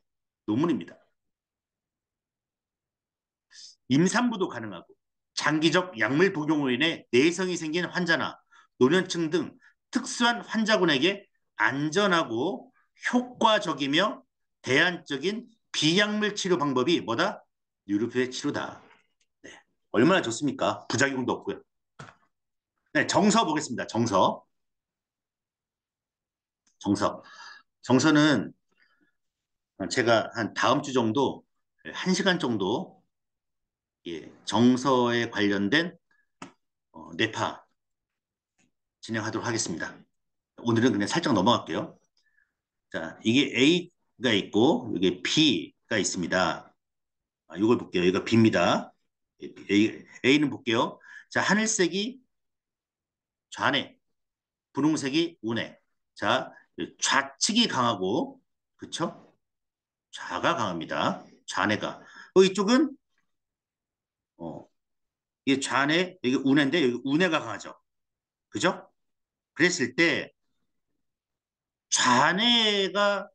논문입니다. 임산부도 가능하고 장기적 약물 복용으로 인해 내성이 생긴 환자나 노년층 등 특수한 환자군에게 안전하고 효과적이며 대안적인 비약물 치료 방법이 뭐다? 뉴로피의 치료다. 네. 얼마나 좋습니까? 부작용도 없고요. 네, 정서 보겠습니다. 정서. 정서. 정서는 제가 한 다음 주 정도, 1시간 정도, 정서에 관련된 뇌파 진행하도록 하겠습니다. 오늘은 그냥 살짝 넘어갈게요. 자, 이게 A가 있고, 이게 B가 있습니다. 이걸 볼게요. 여기가 B입니다. A는 볼게요. 자, 하늘색이 좌뇌, 분홍색이 우뇌. 자, 좌측이 강하고, 그쵸? 좌가 강합니다. 좌뇌가. 이쪽은, 어, 이게 좌뇌, 여기 우뇌인데, 여기 우뇌가 강하죠. 그죠? 그랬을 때, 좌뇌가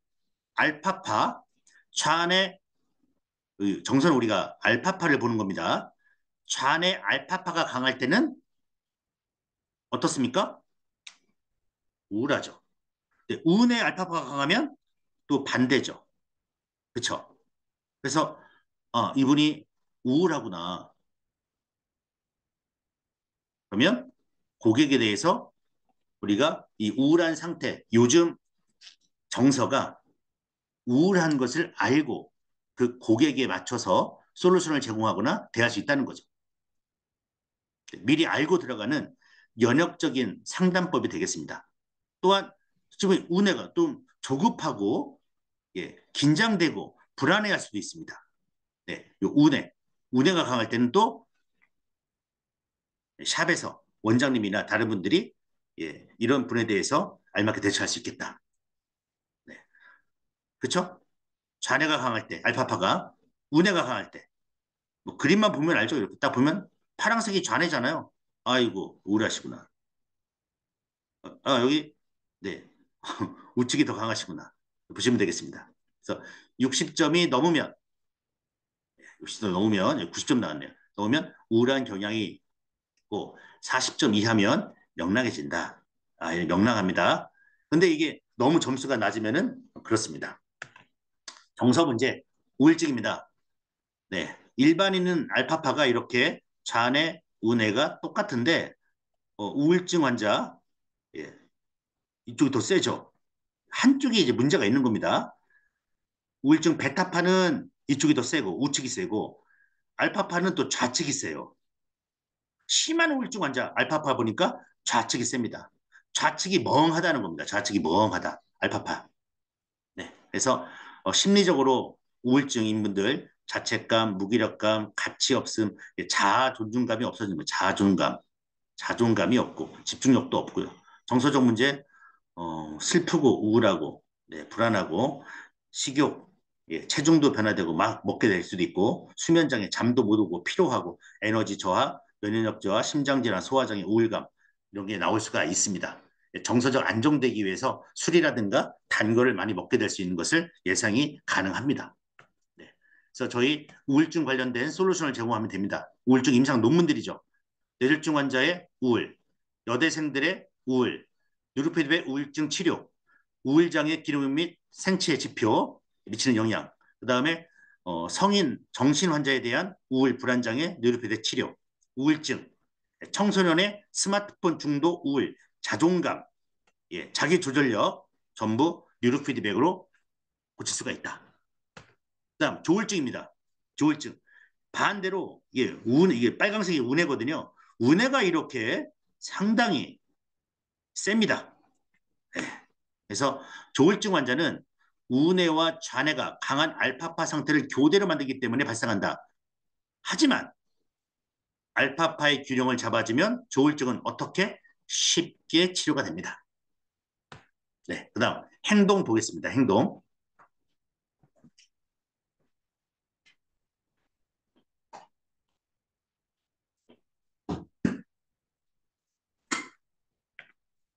알파파, 좌뇌, 정선 우리가 알파파를 보는 겁니다. 좌뇌 알파파가 강할 때는 어떻습니까? 우울하죠. 우뇌 알파파가 강하면 또 반대죠. 그렇죠? 그래서 이분이 우울하구나. 그러면 고객에 대해서 우리가 이 우울한 상태, 요즘 정서가 우울한 것을 알고 그 고객에 맞춰서 솔루션을 제공하거나 대할 수 있다는 거죠. 미리 알고 들어가는 연역적인 상담법이 되겠습니다. 또한 지금 운해가 좀 조급하고 긴장되고 불안해할 수도 있습니다. 네, 요 운해가 강할 때는 또 샵에서 원장님이나 다른 분들이 이런 분에 대해서 알맞게 대처할 수 있겠다. 네, 그렇죠? 좌뇌가 강할 때, 알파파가 운해가 강할 때, 뭐 그림만 보면 알죠? 이렇게 딱 보면 파란색이 좌뇌잖아요. 아이고 우울하시구나. 여기 네 우측이 더 강하시구나. 보시면 되겠습니다. 그래서 60점이 넘으면 60점 넘으면 90점 나왔네요. 넘으면 우울한 경향이 있고 40점 이하면 명랑해진다. 명랑합니다. 근데 이게 너무 점수가 낮으면은 그렇습니다. 정서 문제 우울증입니다. 네, 일반인은 알파파가 이렇게 좌뇌, 우뇌가 똑같은데 우울증 환자 예, 이쪽이 더 세죠. 한쪽이 이제 문제가 있는 겁니다. 우울증 베타파는 이쪽이 더 세고 우측이 세고 알파파는 또 좌측이 세요. 심한 우울증 환자 알파파 보니까 좌측이 셉니다. 좌측이 멍하다는 겁니다. 좌측이 멍하다. 알파파. 네. 그래서 심리적으로 우울증인 분들 자책감, 무기력감, 가치 없음, 자아 존중감이 없어지는 거예요. 자존감이 없고 집중력도 없고요. 정서적 문제, 슬프고 우울하고 네, 불안하고 식욕, 체중도 변화되고 막 먹게 될 수도 있고 수면장애, 잠도 못 오고 피로하고 에너지 저하, 면역력 저하, 심장질환, 소화장애, 우울감 이런 게 나올 수가 있습니다. 정서적 안정되기 위해서 술이라든가 단 거를 많이 먹게 될 수 있는 것을 예상이 가능합니다. 네. 그래서 저희 우울증 관련된 솔루션을 제공하면 됩니다. 우울증 임상 논문들이죠. 뇌졸중 환자의 우울, 여대생들의 우울, 뉴로피드백 우울증 치료, 우울장애 기능 및 생체 지표 미치는 영향, 그 다음에 성인 정신 환자에 대한 우울 불안장애 뉴로피드백 치료, 우울증, 청소년의 스마트폰 중독 우울, 자존감, 자기 조절력 전부 뉴로피드백으로 고칠 수가 있다. 그다음 조울증입니다. 조울증. 반대로 이게 빨강색이 운해거든요. 운해가 이렇게 상당히 셉니다. 네. 그래서 조울증 환자는 우뇌와 좌뇌가 강한 알파파 상태를 교대로 만들기 때문에 발생한다. 하지만 알파파의 균형을 잡아주면 조울증은 어떻게 쉽게 치료가 됩니다. 네, 그다음 행동 보겠습니다. 행동.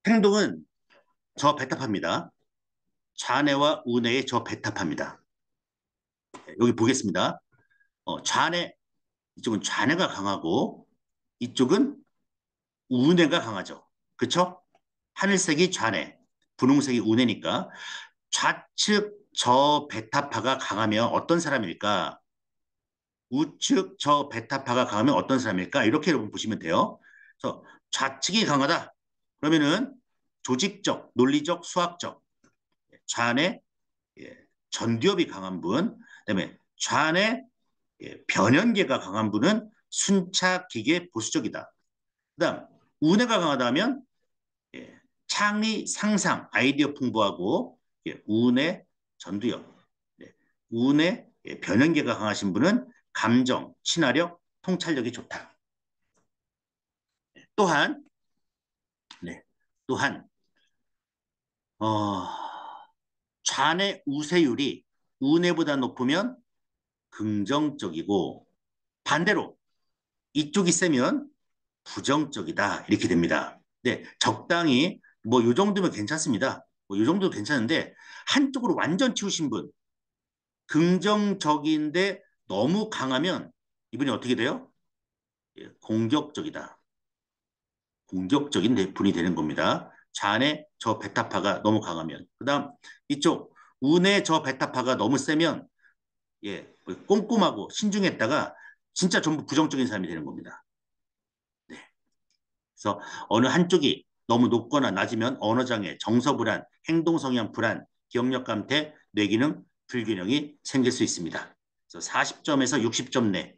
행동은 저베타파입니다. 좌뇌와 우뇌의 저베타파입니다. 여기 보겠습니다. 좌뇌 이쪽은 좌뇌가 강하고 이쪽은 우뇌가 강하죠. 그렇죠? 하늘색이 좌뇌, 분홍색이 우뇌니까 좌측 저 베타파가 강하면 어떤 사람일까? 우측 저 베타파가 강하면 어떤 사람일까? 이렇게 여러분 보시면 돼요. 그래서 좌측이 강하다. 그러면은 조직적, 논리적, 수학적, 좌뇌 전두엽이 강한 분, 그다음에 좌뇌 변연계가 강한 분은 순차, 기계, 보수적이다. 그다음 우뇌가 강하다면 창의, 상상, 아이디어 풍부하고 우뇌, 전두엽, 우뇌, 변연계가 강하신 분은 감정, 친화력, 통찰력이 좋다. 또한 또한 어, 좌뇌 우세율이 우뇌보다 높으면 긍정적이고 반대로 이쪽이 세면 부정적이다 이렇게 됩니다. 네, 적당히 뭐 요 정도면 괜찮습니다. 뭐 요 정도 괜찮은데 한쪽으로 완전 치우신 분 긍정적인데 너무 강하면 이분이 어떻게 돼요? 공격적이다. 공격적인 분이 되는 겁니다. 좌뇌 저 베타파가 너무 강하면 그다음 이쪽 우뇌 저 베타파가 너무 세면 꼼꼼하고 신중했다가 진짜 전부 부정적인 사람이 되는 겁니다. 네. 그래서 어느 한쪽이 너무 높거나 낮으면 언어장애, 정서불안, 행동성향 불안, 기억력 감퇴, 뇌기능 불균형이 생길 수 있습니다. 그래서 40점에서 60점 내,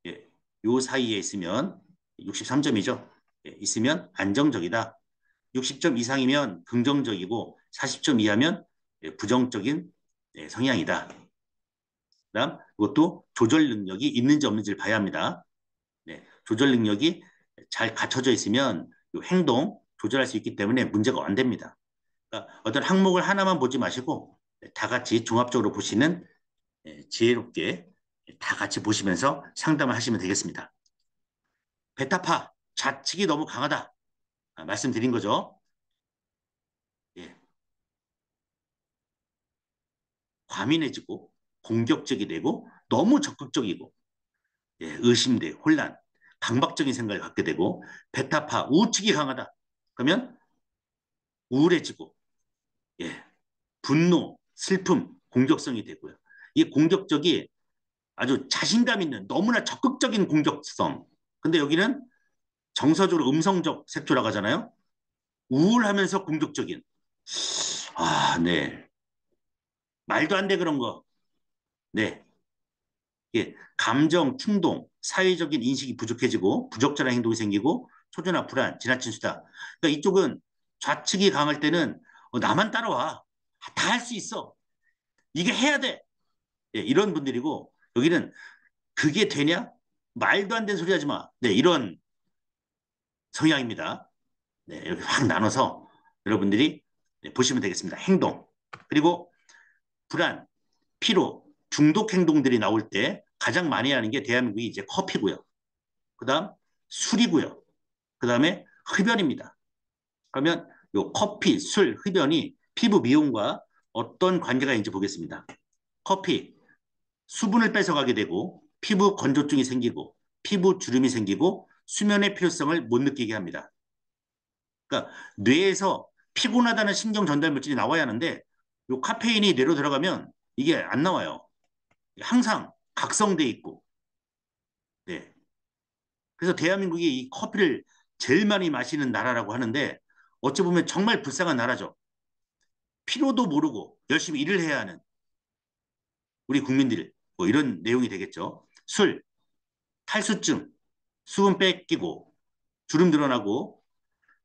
예, 요 사이에 있으면 63점이죠. 예, 있으면 안정적이다. 60점 이상이면 긍정적이고 40점 이하면 예, 부정적인 예, 성향이다. 그다음 이것도 조절 능력이 있는지 없는지를 봐야 합니다. 네, 조절 능력이 잘 갖춰져 있으면 이 행동 조절할 수 있기 때문에 문제가 안 됩니다. 그러니까 어떤 항목을 하나만 보지 마시고 다 같이 종합적으로 보시는 지혜롭게 다 같이 보시면서 상담을 하시면 되겠습니다. 베타파 좌측이 너무 강하다. 말씀드린 거죠. 예, 과민해지고 공격적이 되고 너무 적극적이고 예, 의심돼 혼란, 강박적인 생각을 갖게 되고 베타파 우측이 강하다. 그러면 우울해지고 예, 분노, 슬픔, 공격성이 되고요. 이 공격적이 아주 자신감 있는 너무나 적극적인 공격성. 근데 여기는 정서적으로 음성적 색조라고 하잖아요. 우울하면서 공격적인. 아, 네. 말도 안 돼 그런 거. 네. 예. 감정, 충동, 사회적인 인식이 부족해지고 부적절한 행동이 생기고 초조나 불안, 지나친 수다. 그러니까 이쪽은 좌측이 강할 때는 나만 따라와. 다 할 수 있어. 이게 해야 돼. 예, 이런 분들이고 여기는 그게 되냐? 말도 안 되는 소리 하지 마. 네, 이런 성향입니다. 네, 이렇게 확 나눠서 여러분들이 네, 보시면 되겠습니다. 행동. 그리고 불안, 피로, 중독 행동들이 나올 때 가장 많이 하는 게 대한민국이 이제 커피고요. 그 다음 술이고요. 그 다음에 흡연입니다. 그러면 요 커피, 술, 흡연이 피부 미용과 어떤 관계가 있는지 보겠습니다. 커피, 수분을 뺏어가게 되고 피부 건조증이 생기고 피부 주름이 생기고 수면의 필요성을 못 느끼게 합니다. 그러니까 뇌에서 피곤하다는 신경 전달 물질이 나와야 하는데 이 카페인이 뇌로 들어가면 이게 안 나와요. 항상 각성돼 있고. 네. 그래서 대한민국이 이 커피를 제일 많이 마시는 나라라고 하는데 어찌 보면 정말 불쌍한 나라죠. 피로도 모르고 열심히 일을 해야 하는 우리 국민들 뭐 이런 내용이 되겠죠. 술, 탈수증, 수분 뺏기고 주름 드러나고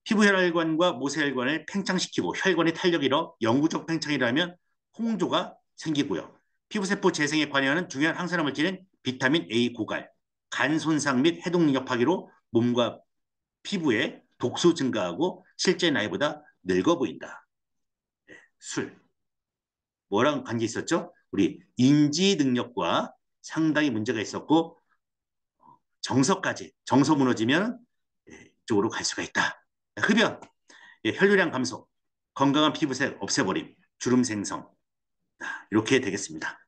피부 혈관과 모세혈관을 팽창시키고 혈관이 탄력 잃어 영구적 팽창이라면 홍조가 생기고요. 피부세포 재생에 관여하는 중요한 항산화 물질인 비타민 A 고갈, 간 손상 및 해독 능력 파괴로 몸과 피부에 독소 증가하고 실제 나이보다 늙어 보인다. 네, 술. 뭐랑 관계 있었죠? 우리 인지 능력과 상당히 문제가 있었고 정서 무너지면 이쪽으로 갈 수가 있다. 흡연, 혈류량 감소, 건강한 피부색 없애버림, 주름 생성. 이렇게 되겠습니다.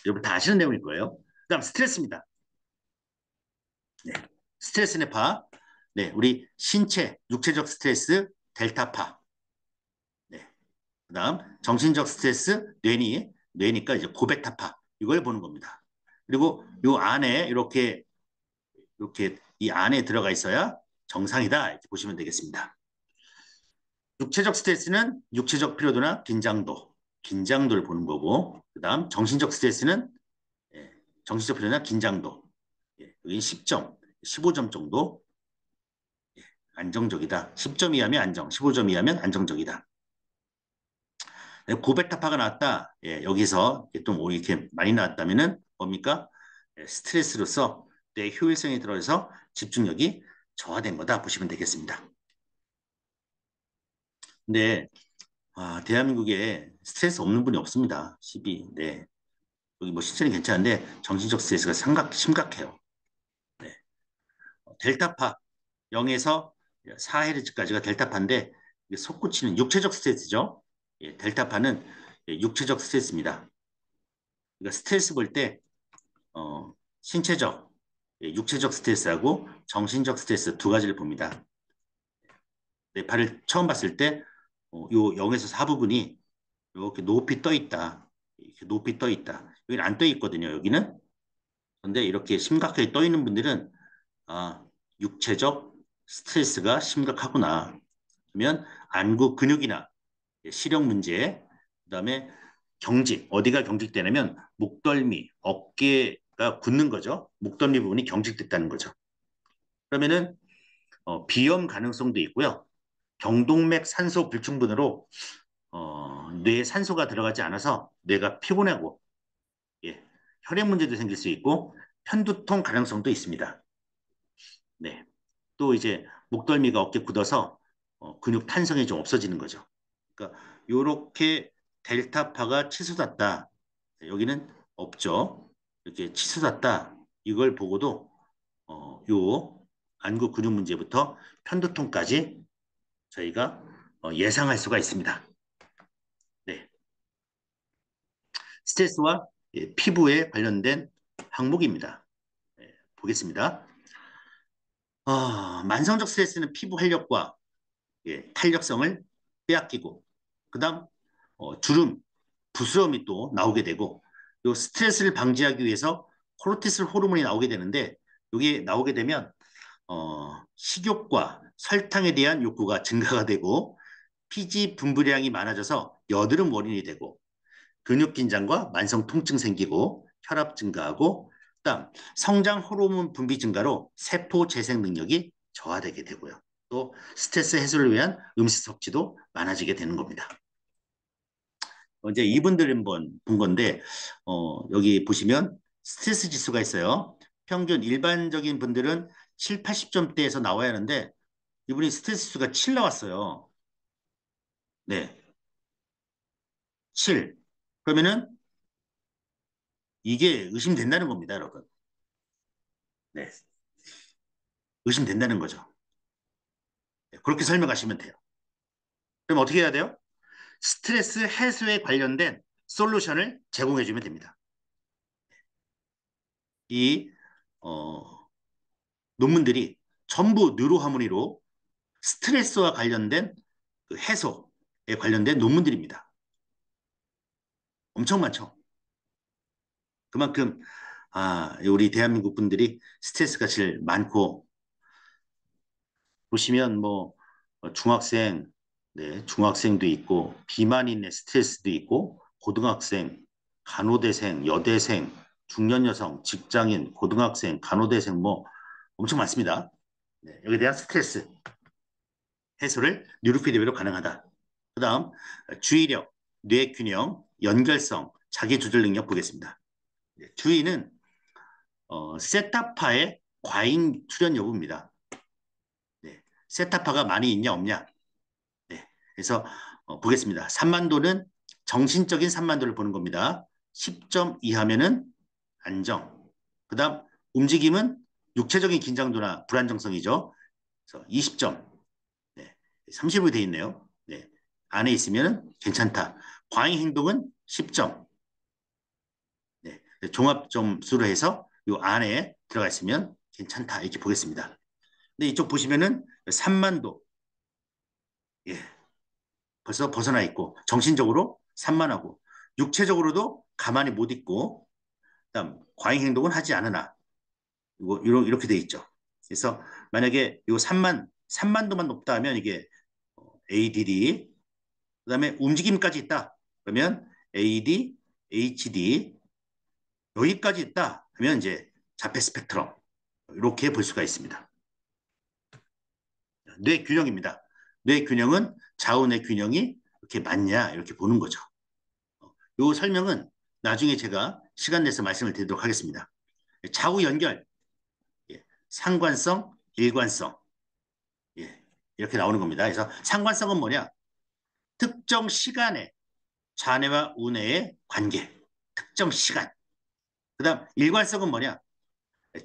여러분 다 아시는 내용일 거예요. 그다음 스트레스입니다. 네. 스트레스 뇌파. 네, 우리 신체, 육체적 스트레스 델타파. 네. 그다음 정신적 스트레스 뇌니까 이제 고베타파. 이걸 보는 겁니다. 그리고 요 안에 이렇게 이 안에 들어가 있어야 정상이다 이렇게 보시면 되겠습니다. 육체적 스트레스는 육체적 피로도나 긴장도를 보는 거고, 그다음 정신적 스트레스는 예, 정신적 피로나 긴장도. 예, 여기 10점, 15점 정도 예, 안정적이다. 10점 이하면 안정, 15점 이하면 안정적이다. 예, 고베타파가 나왔다. 예, 여기서 또 이렇게 많이 나왔다면은 뭡니까? 예, 스트레스로서 뇌 효율성이 들어서 집중력이 저하된 거다 보시면 되겠습니다. 근데 대한민국에 스트레스 없는 분이 없습니다. 12. 네. 여기 뭐 실제는 괜찮은데 정신적 스트레스가 심각해요. 네. 델타파 0에서 4헤르츠까지가 델타파인데 솟구치는 육체적 스트레스죠. 예, 델타파는 육체적 스트레스입니다. 그러니까 스트레스 볼 때 신체적, 육체적 스트레스하고 정신적 스트레스 두 가지를 봅니다. 네, 발을 처음 봤을 때 요 0에서 4 부분이 이렇게 높이 떠 있다. 이렇게 높이 떠 있다. 여기는 안 떠 있거든요. 여기는. 근데 이렇게 심각하게 떠 있는 분들은 아, 육체적 스트레스가 심각하구나. 그러면 안구 근육이나 시력 문제, 그다음에 경직, 어디가 경직되냐면 목덜미, 어깨가 굳는 거죠. 목덜미 부분이 경직됐다는 거죠. 그러면은 비염 가능성도 있고요. 경동맥 산소 불충분으로 뇌에 산소가 들어가지 않아서 뇌가 피곤하고 예, 혈액 문제도 생길 수 있고 편두통 가능성도 있습니다. 네. 또 이제 목덜미가 어깨 굳어서 근육 탄성이 좀 없어지는 거죠. 그러니까 요렇게 델타파가 치솟았다. 여기는 없죠. 이렇게 치솟았다. 이걸 보고도 요 안구 근육 문제부터 편두통까지 저희가 예상할 수가 있습니다. 네. 스트레스와 피부에 관련된 항목입니다. 네, 보겠습니다. 만성적 스트레스는 피부 활력과 탄력성을 빼앗기고, 그다음 주름, 부스럼이 또 나오게 되고, 요 스트레스를 방지하기 위해서 코르티솔 호르몬이 나오게 되는데, 여기 나오게 되면 식욕과 설탕에 대한 욕구가 증가가 되고, 피지 분비량이 많아져서 여드름 원인이 되고, 근육 긴장과 만성 통증 생기고, 혈압 증가하고, 그다음 성장 호르몬 분비 증가로 세포 재생 능력이 저하되게 되고요. 또 스트레스 해소를 위한 음식 섭취도 많아지게 되는 겁니다. 이제 이분들 한번 본 건데 여기 보시면 스트레스 지수가 있어요. 평균 일반적인 분들은 7, 80점대에서 나와야 하는데 이분이 스트레스 지수가 7 나왔어요. 네, 7. 그러면은 이게 의심된다는 겁니다, 여러분. 네, 의심된다는 거죠. 네, 그렇게 설명하시면 돼요. 그럼 어떻게 해야 돼요? 스트레스 해소에 관련된 솔루션을 제공해주면 됩니다. 이 어, 논문들이 전부 뉴로하모니로 스트레스와 관련된 그 해소에 관련된 논문들입니다. 엄청 많죠. 그만큼 우리 대한민국 분들이 스트레스가 제일 많고 보시면 뭐 중학생, 네, 중학생도 있고 비만인의 스트레스도 있고 고등학생, 간호대생, 여대생, 중년 여성, 직장인, 고등학생, 간호대생 뭐 엄청 많습니다. 네, 여기에 대한 스트레스 해소를 뉴로피드백으로 가능하다. 그다음 주의력, 뇌균형, 연결성, 자기조절 능력 보겠습니다. 네, 주의는 세타파의 과잉 출현 여부입니다. 네, 세타파가 많이 있냐 없냐. 네, 그래서 보겠습니다. 산만도는 정신적인 산만도를 보는 겁니다. 10점 이하면은 안정. 그다음 움직임은 육체적인 긴장도나 불안정성이죠. 그래서 20점. 네, 30으로 돼 있네요. 네, 안에 있으면 괜찮다. 과잉 행동은 10점. 네, 종합 점수로 해서 이 안에 들어가 있으면 괜찮다. 이렇게 보겠습니다. 근데 이쪽 보시면은 산만도. 예, 벌써 벗어나 있고 정신적으로 산만하고 육체적으로도 가만히 못 있고 그다음 과잉 행동은 하지 않으나 이렇게 돼 있죠. 그래서 만약에 이 산만도만 높다 하면 이게 ADD 그다음에 움직임까지 있다 그러면 AD, HD 여기까지 있다 하면 이제 자폐 스펙트럼 이렇게 볼 수가 있습니다. 뇌 균형입니다. 뇌 균형은 좌우뇌 균형이 이렇게 맞냐 이렇게 보는 거죠. 이 설명은 나중에 제가 시간 내서 말씀을 드리도록 하겠습니다. 좌우 연결, 예, 상관성, 일관성 예, 이렇게 나오는 겁니다. 그래서 상관성은 뭐냐? 특정 시간에 좌뇌와 우뇌의 관계, 특정 시간. 그다음 일관성은 뭐냐?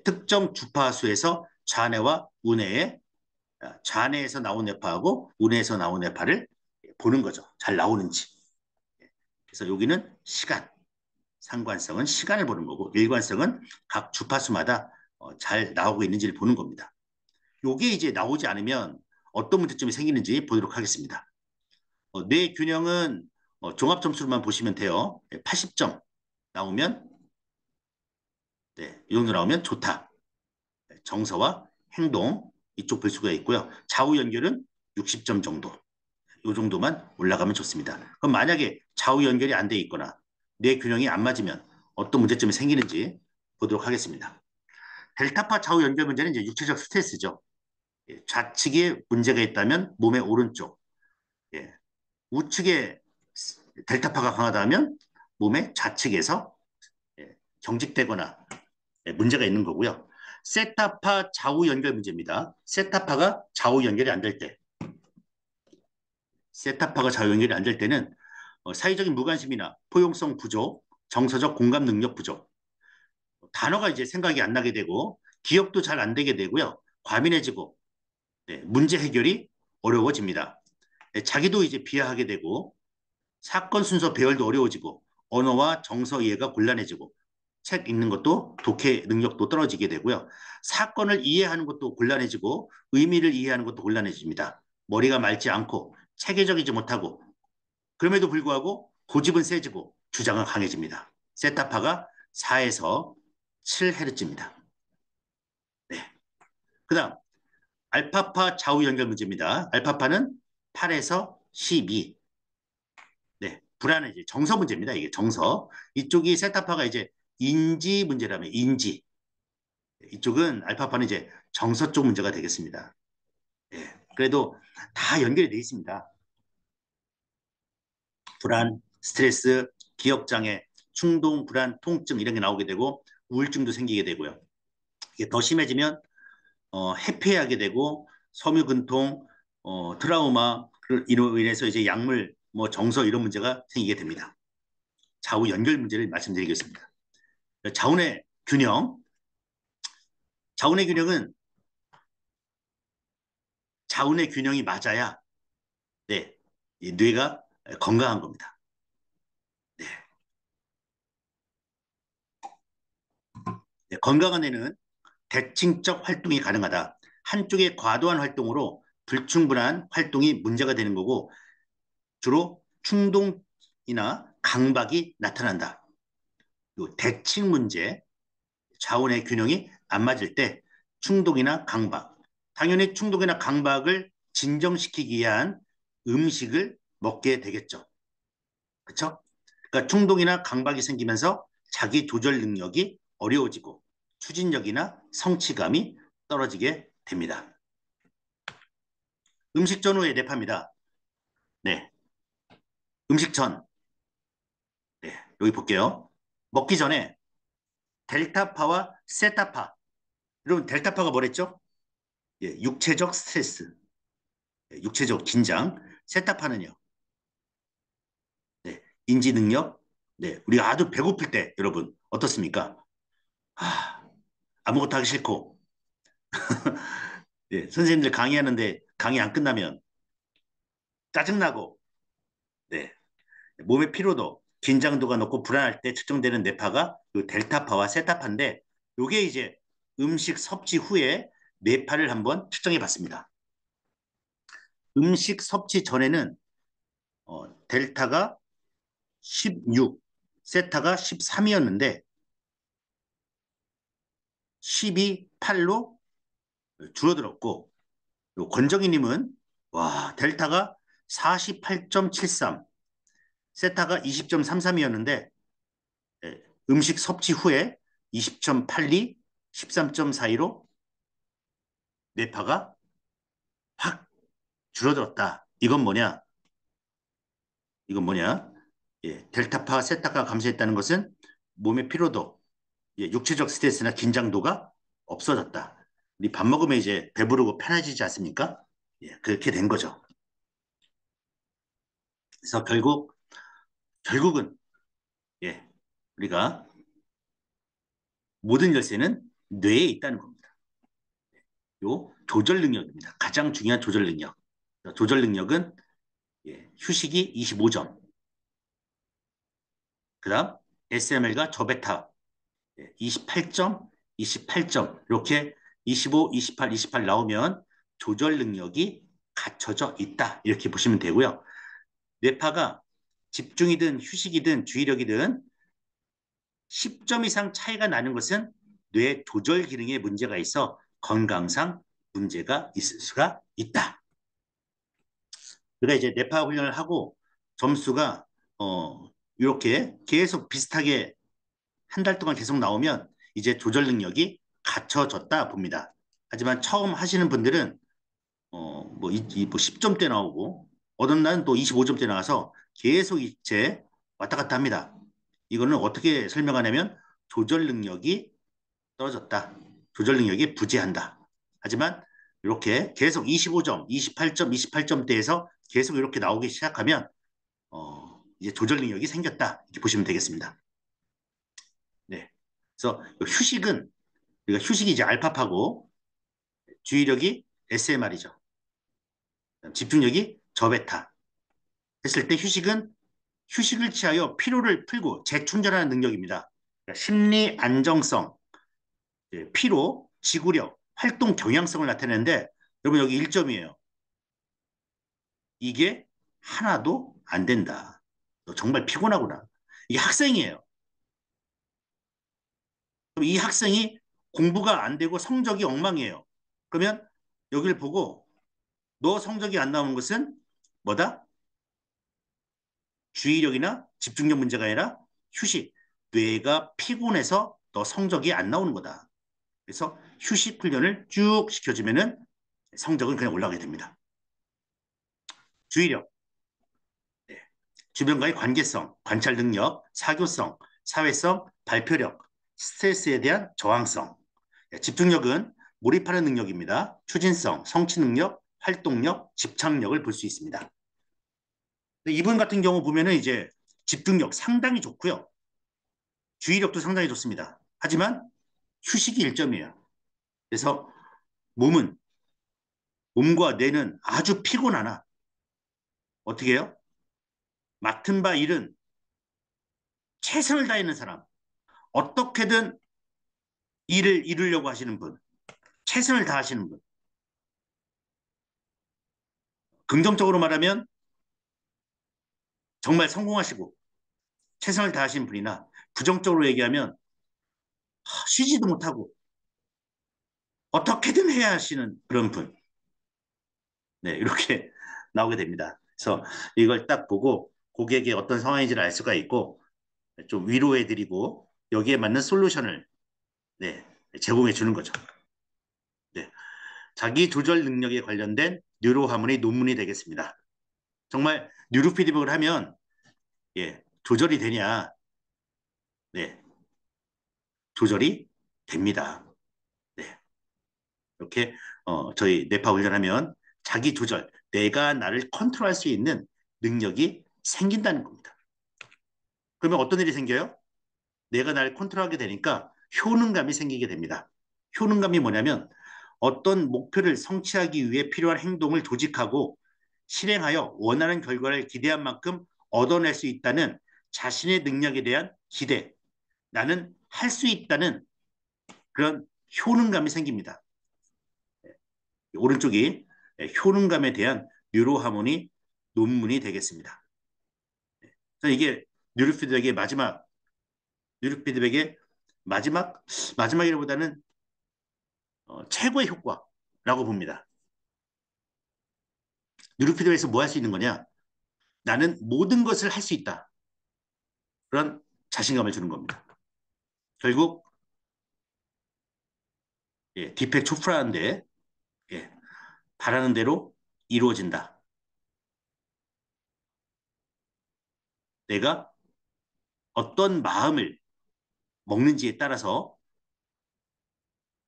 특정 주파수에서 좌뇌와 우뇌의 좌뇌에서 나온 뇌파하고 우뇌에서 나온 뇌파를 보는 거죠. 잘 나오는지. 그래서 여기는 시간, 상관성은 시간을 보는 거고 일관성은 각 주파수마다 잘 나오고 있는지를 보는 겁니다. 이게 이제 나오지 않으면 어떤 문제점이 생기는지 보도록 하겠습니다. 뇌 균형은 종합 점수로만 보시면 돼요. 80점 나오면 네, 이 정도 나오면 좋다. 정서와 행동, 이쪽 볼 수가 있고요. 좌우 연결은 60점 정도. 이 정도만 올라가면 좋습니다. 그럼 만약에 좌우 연결이 안 돼 있거나 뇌 균형이 안 맞으면 어떤 문제점이 생기는지 보도록 하겠습니다. 델타파 좌우 연결 문제는 이제 육체적 스트레스죠. 예, 좌측에 문제가 있다면 몸의 오른쪽, 예, 우측에 델타파가 강하다면 몸의 좌측에서 예, 경직되거나 예, 문제가 있는 거고요. 세타파 좌우 연결 문제입니다. 세타파가 좌우 연결이 안 될 때, 세타파가 좌우 연결이 안 될 때는 사회적인 무관심이나 포용성 부족, 정서적 공감 능력 부족, 단어가 이제 생각이 안 나게 되고 기억도 잘 안 되게 되고요. 과민해지고 네, 문제 해결이 어려워집니다. 네, 자기도 이제 비하하게 되고 사건 순서 배열도 어려워지고 언어와 정서 이해가 곤란해지고 책 읽는 것도 독해 능력도 떨어지게 되고요. 사건을 이해하는 것도 곤란해지고 의미를 이해하는 것도 곤란해집니다. 머리가 맑지 않고 체계적이지 못하고 그럼에도 불구하고 고집은 세지고 주장은 강해집니다. 세타파가 4에서 7Hz입니다. 네. 그다음 알파파 좌우 연결 문제입니다. 알파파는 8에서 12. 네, 불안해지 정서 문제입니다. 이게 정서. 이쪽이 세타파가 이제 인지 문제라면 인지. 이쪽은 알파파는 이제 정서 쪽 문제가 되겠습니다. 예, 그래도 다 연결이 돼 있습니다. 불안, 스트레스, 기억장애, 충동, 불안, 통증 이런 게 나오게 되고 우울증도 생기게 되고요. 이게 더 심해지면 해피하게 되고 섬유근통, 트라우마로 인해서 이제 약물, 뭐 정서 이런 문제가 생기게 됩니다. 좌우 연결 문제를 말씀드리겠습니다. 좌우의 균형, 좌우의 균형은 좌우의 균형이 맞아야 네, 이 뇌가 건강한 겁니다. 네. 네, 건강한 뇌는 대칭적 활동이 가능하다. 한쪽의 과도한 활동으로 불충분한 활동이 문제가 되는 거고 주로 충동이나 강박이 나타난다. 대칭 문제, 좌우의 균형이 안 맞을 때 충동이나 강박, 당연히 충동이나 강박을 진정시키기 위한 음식을 먹게 되겠죠. 그렇죠? 그러니까 충동이나 강박이 생기면서 자기 조절 능력이 어려워지고 추진력이나 성취감이 떨어지게 됩니다. 음식 전후의 뇌파입니다. 네, 음식 전. 네, 여기 볼게요. 먹기 전에 델타파와 세타파. 여러분 델타파가 뭐랬죠? 예, 육체적 스트레스, 예, 육체적 긴장. 세타파는요. 네, 인지 능력. 네, 우리가 아주 배고플 때 여러분 어떻습니까? 아, 아무것도 하기 싫고 네, 선생님들 강의하는데 강의 안 끝나면 짜증나고 네, 몸의 피로도, 긴장도가 높고 불안할 때 측정되는 뇌파가 요 델타파와 세타파인데 요게 이제 음식 섭취 후에 뇌파를 한번 측정해 봤습니다. 음식 섭취 전에는 델타가 16, 세타가 13이었는데 12, 8로 줄어들었고 권정희님은 와 델타가 48.73, 세타가 20.33이었는데 음식 섭취 후에 20.82, 13.42로 뇌파가 확 줄어들었다. 이건 뭐냐? 이건 뭐냐? 예, 델타파, 세타가 감소했다는 것은 몸의 피로도, 예, 육체적 스트레스나 긴장도가 없어졌다. 우리 밥 먹으면 이제 배부르고 편해지지 않습니까? 예, 그렇게 된 거죠. 그래서 결국은 예, 우리가 모든 열쇠는 뇌에 있다는 겁니다. 요 조절 능력입니다. 가장 중요한 조절 능력. 조절 능력은 예, 휴식이 25점. 그다음 SML과 저베타 28점, 28점 이렇게 25, 28, 28 나오면 조절 능력이 갖춰져 있다. 이렇게 보시면 되고요. 뇌파가 집중이든 휴식이든 주의력이든 10점 이상 차이가 나는 것은 뇌 조절 기능에 문제가 있어 건강상 문제가 있을 수가 있다. 그러니까 이제 뇌파 훈련을 하고 점수가 이렇게 계속 비슷하게 한 달 동안 계속 나오면 이제 조절 능력이 갖춰졌다 봅니다. 하지만 처음 하시는 분들은 뭐 10점대 나오고 어떤 날은 또 25점대 나와서 계속 이제 왔다 갔다 합니다. 이거는 어떻게 설명하냐면 조절 능력이 떨어졌다. 조절 능력이 부재한다. 하지만 이렇게 계속 25점, 28점, 28점대에서 계속 이렇게 나오기 시작하면 이제 조절 능력이 생겼다. 이렇게 보시면 되겠습니다. 네. 그래서 휴식은 우리가 휴식이 이제 알파파고 주의력이 SMR이죠. 집중력이 저베타. 했을 때 휴식을 취하여 피로를 풀고 재충전하는 능력입니다. 그러니까 심리 안정성, 피로, 지구력, 활동 경향성을 나타내는데 여러분 여기 1점이에요. 이게 하나도 안 된다. 너 정말 피곤하구나. 이게 학생이에요. 그럼 이 학생이 공부가 안 되고 성적이 엉망이에요. 그러면 여기를 보고 너 성적이 안 나오는 것은 뭐다? 주의력이나 집중력 문제가 아니라 휴식. 뇌가 피곤해서 너 성적이 안 나오는 거다. 그래서 휴식 훈련을 쭉 시켜주면은 성적은 그냥 올라가게 됩니다. 주의력, 네. 주변과의 관계성, 관찰 능력, 사교성, 사회성, 발표력, 스트레스에 대한 저항성. 네, 집중력은 몰입하는 능력입니다. 추진성, 성취 능력, 활동력, 집착력을 볼 수 있습니다. 이분 같은 경우 보면은 이제 집중력 상당히 좋고요. 주의력도 상당히 좋습니다. 하지만 휴식이 1점이에요. 그래서 몸은 몸과 뇌는 아주 피곤하나 어떻게 해요? 맡은 바 일은 최선을 다하는 사람, 어떻게든 일을 이루려고 하시는 분, 최선을 다하시는 분. 긍정적으로 말하면 정말 성공하시고 최선을 다하시는 분이나 부정적으로 얘기하면 쉬지도 못하고 어떻게든 해야 하시는 그런 분. 네, 이렇게 나오게 됩니다. 그래서 이걸 딱 보고 고객의 어떤 상황인지를 알 수가 있고 좀 위로해드리고 여기에 맞는 솔루션을 네, 제공해 주는 거죠. 네, 자기 조절 능력에 관련된 뉴로 하모니 논문이 되겠습니다. 정말 뉴로 피드백을 하면 조절이 되냐? 네, 조절이 됩니다. 네, 이렇게 저희 뇌파 훈련하면 자기 조절, 내가 나를 컨트롤할 수 있는 능력이 생긴다는 겁니다. 그러면 어떤 일이 생겨요? 내가 나를 컨트롤하게 되니까 효능감이 생기게 됩니다. 효능감이 뭐냐면 어떤 목표를 성취하기 위해 필요한 행동을 조직하고 실행하여 원하는 결과를 기대한 만큼 얻어낼 수 있다는 자신의 능력에 대한 기대, 나는 할 수 있다는 그런 효능감이 생깁니다. 오른쪽이 효능감에 대한 뉴로하모니 논문이 되겠습니다. 이게 뉴로피드백의 뉴로피드백의 마지막이라보다는 최고의 효과라고 봅니다. 뉴로피드백에서 뭐 할 수 있는 거냐? 나는 모든 것을 할 수 있다. 그런 자신감을 주는 겁니다. 결국 디펙 초프라는데 바라는 대로 이루어진다. 내가 어떤 마음을 먹는지에 따라서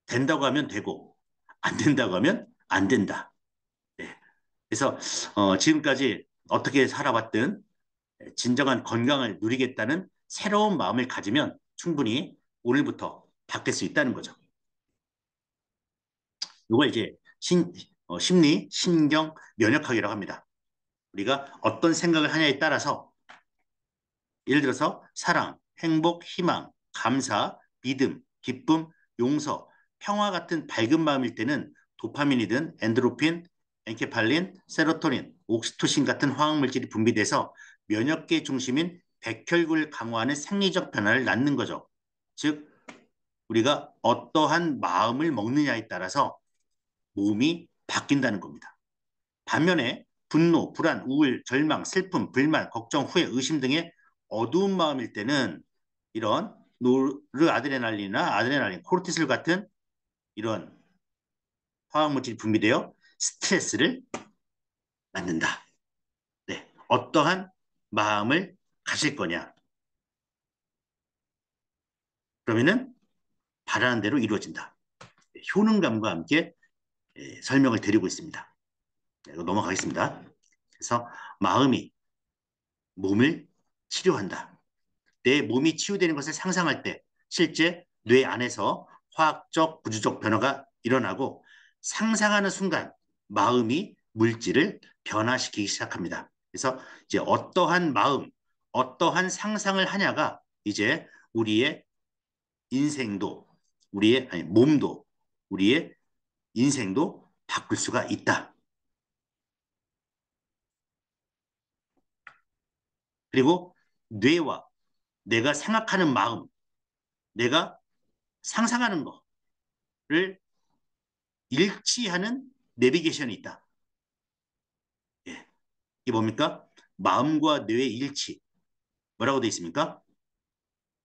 된다고 하면 되고 안 된다고 하면 안 된다. 네. 그래서 지금까지 어떻게 살아왔든 진정한 건강을 누리겠다는 새로운 마음을 가지면 충분히 오늘부터 바뀔 수 있다는 거죠. 이걸 이제 심리, 신경, 면역학이라고 합니다. 우리가 어떤 생각을 하냐에 따라서 예를 들어서 사랑, 행복, 희망, 감사, 믿음, 기쁨, 용서, 평화 같은 밝은 마음일 때는 도파민이든 엔도르핀, 엔케팔린, 세로토닌, 옥시토신 같은 화학물질이 분비돼서 면역계 중심인 백혈구를 강화하는 생리적 변화를 낳는 거죠. 즉 우리가 어떠한 마음을 먹느냐에 따라서 몸이 바뀐다는 겁니다. 반면에 분노, 불안, 우울, 절망, 슬픔, 불만, 걱정, 후회, 의심 등의 어두운 마음일 때는 이런 노르아드레날린이나 아드레날린, 코르티솔 같은 이런 화학물질이 분비되어 스트레스를 받는다. 네, 어떠한 마음을 가질 거냐? 그러면은 바라는 대로 이루어진다. 효능감과 함께 설명을 드리고 있습니다. 네, 넘어가겠습니다. 그래서 마음이 몸을 치료한다. 내 몸이 치유되는 것을 상상할 때 실제 뇌 안에서 화학적, 구조적 변화가 일어나고 상상하는 순간 마음이 물질을 변화시키기 시작합니다. 그래서 이제 어떠한 마음, 어떠한 상상을 하냐가 이제 우리의 인생도, 우리의 아니, 몸도, 우리의 인생도 바꿀 수가 있다. 그리고 뇌와 내가 생각하는 마음, 내가 상상하는 거를 일치하는 내비게이션이 있다. 예. 이게 뭡니까? 마음과 뇌의 일치. 뭐라고 되어 있습니까?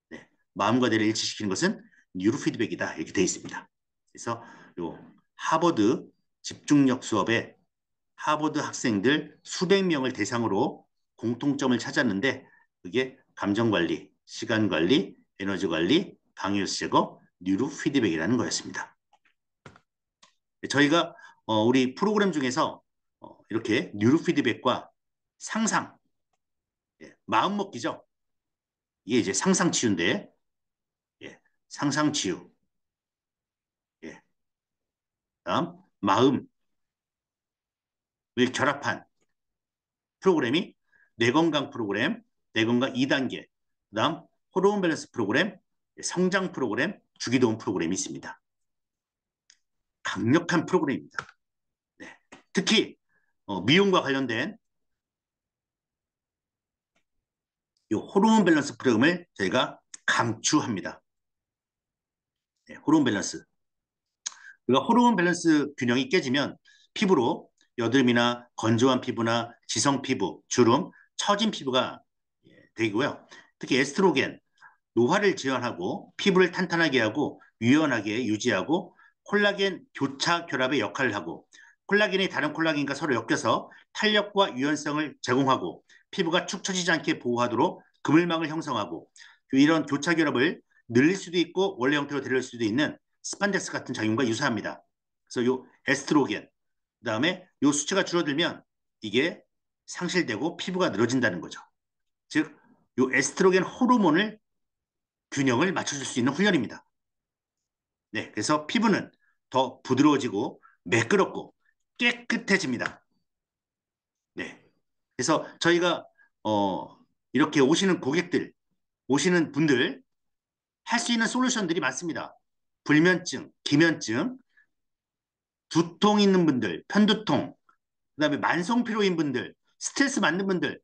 네. 마음과 뇌를 일치시키는 것은 뉴로 피드백이다. 이렇게 되어 있습니다. 그래서 요 하버드 집중력 수업에 하버드 학생들 수백 명을 대상으로 공통점을 찾았는데 그게 감정 관리, 시간 관리, 에너지 관리, 방해요소 제거, 뉴로 피드백이라는 거였습니다. 저희가 우리 프로그램 중에서 이렇게 뉴로 피드백과 상상, 예, 마음 먹기죠. 이게 이제 상상 치유인데, 예, 상상 치유, 예, 다음 마음을 결합한 프로그램이 뇌건강 프로그램, 뇌건강 2단계, 그다음 호르몬 밸런스 프로그램, 성장 프로그램, 주기도움 프로그램이 있습니다. 강력한 프로그램입니다. 네. 특히 미용과 관련된 이 호르몬 밸런스 프로그램을 저희가 강추합니다. 네, 호르몬 밸런스. 우리가 호르몬 밸런스 균형이 깨지면 피부로 여드름이나 건조한 피부나 지성 피부, 주름, 처진 피부가 되고요. 특히 에스트로겐, 노화를 지연하고 피부를 탄탄하게 하고 유연하게 유지하고 콜라겐 교차 결합의 역할을 하고 콜라겐이 다른 콜라겐과 서로 엮여서 탄력과 유연성을 제공하고 피부가 축 처지지 않게 보호하도록 그물망을 형성하고 이런 교차 결합을 늘릴 수도 있고 원래 형태로 데려올 수도 있는 스판덱스 같은 작용과 유사합니다. 그래서 요 에스트로겐 그다음에 요 수치가 줄어들면 이게 상실되고 피부가 늘어진다는 거죠. 즉, 요 에스트로겐 호르몬을 균형을 맞춰줄 수 있는 훈련입니다. 네, 그래서 피부는 더 부드러워지고 매끄럽고 깨끗해집니다. 네, 그래서 저희가 이렇게 오시는 고객들, 오시는 분들 할 수 있는 솔루션들이 많습니다. 불면증, 기면증, 두통 있는 분들, 편두통, 그다음에 만성 피로인 분들, 스트레스 받는 분들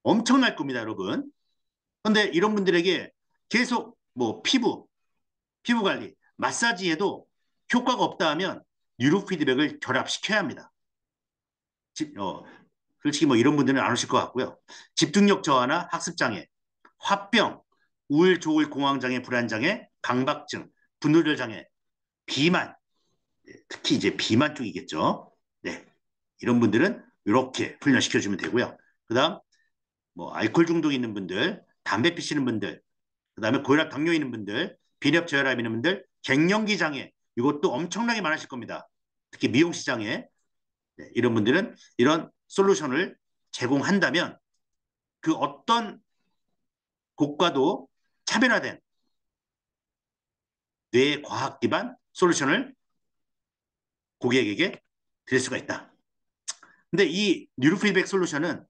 엄청날 겁니다, 여러분. 그런데 이런 분들에게 계속 뭐 피부 관리, 마사지해도 효과가 없다 하면 뉴로 피드백을 결합시켜야 합니다. 집, 솔직히 뭐 이런 분들은 안 오실 것 같고요. 집중력 저하나 학습장애, 화병, 우울, 조울, 공황장애, 불안장애, 강박증, 분노조절 장애, 비만, 특히 이제 비만 쪽이겠죠. 네, 이런 분들은 이렇게 훈련시켜주면 되고요. 그다음 뭐 알코올 중독 있는 분들, 담배 피시는 분들, 그다음에 고혈압, 당뇨 있는 분들, 비렵 저혈압 있는 분들, 갱년기 장애 이것도 엄청나게 많으실 겁니다. 특히 미용시 장애 네, 이런 분들은 이런 솔루션을 제공한다면 그 어떤 곳과도 차별화된 뇌 과학 기반 솔루션을 고객에게 드릴 수가 있다. 근데 이 뉴로 피드백 솔루션은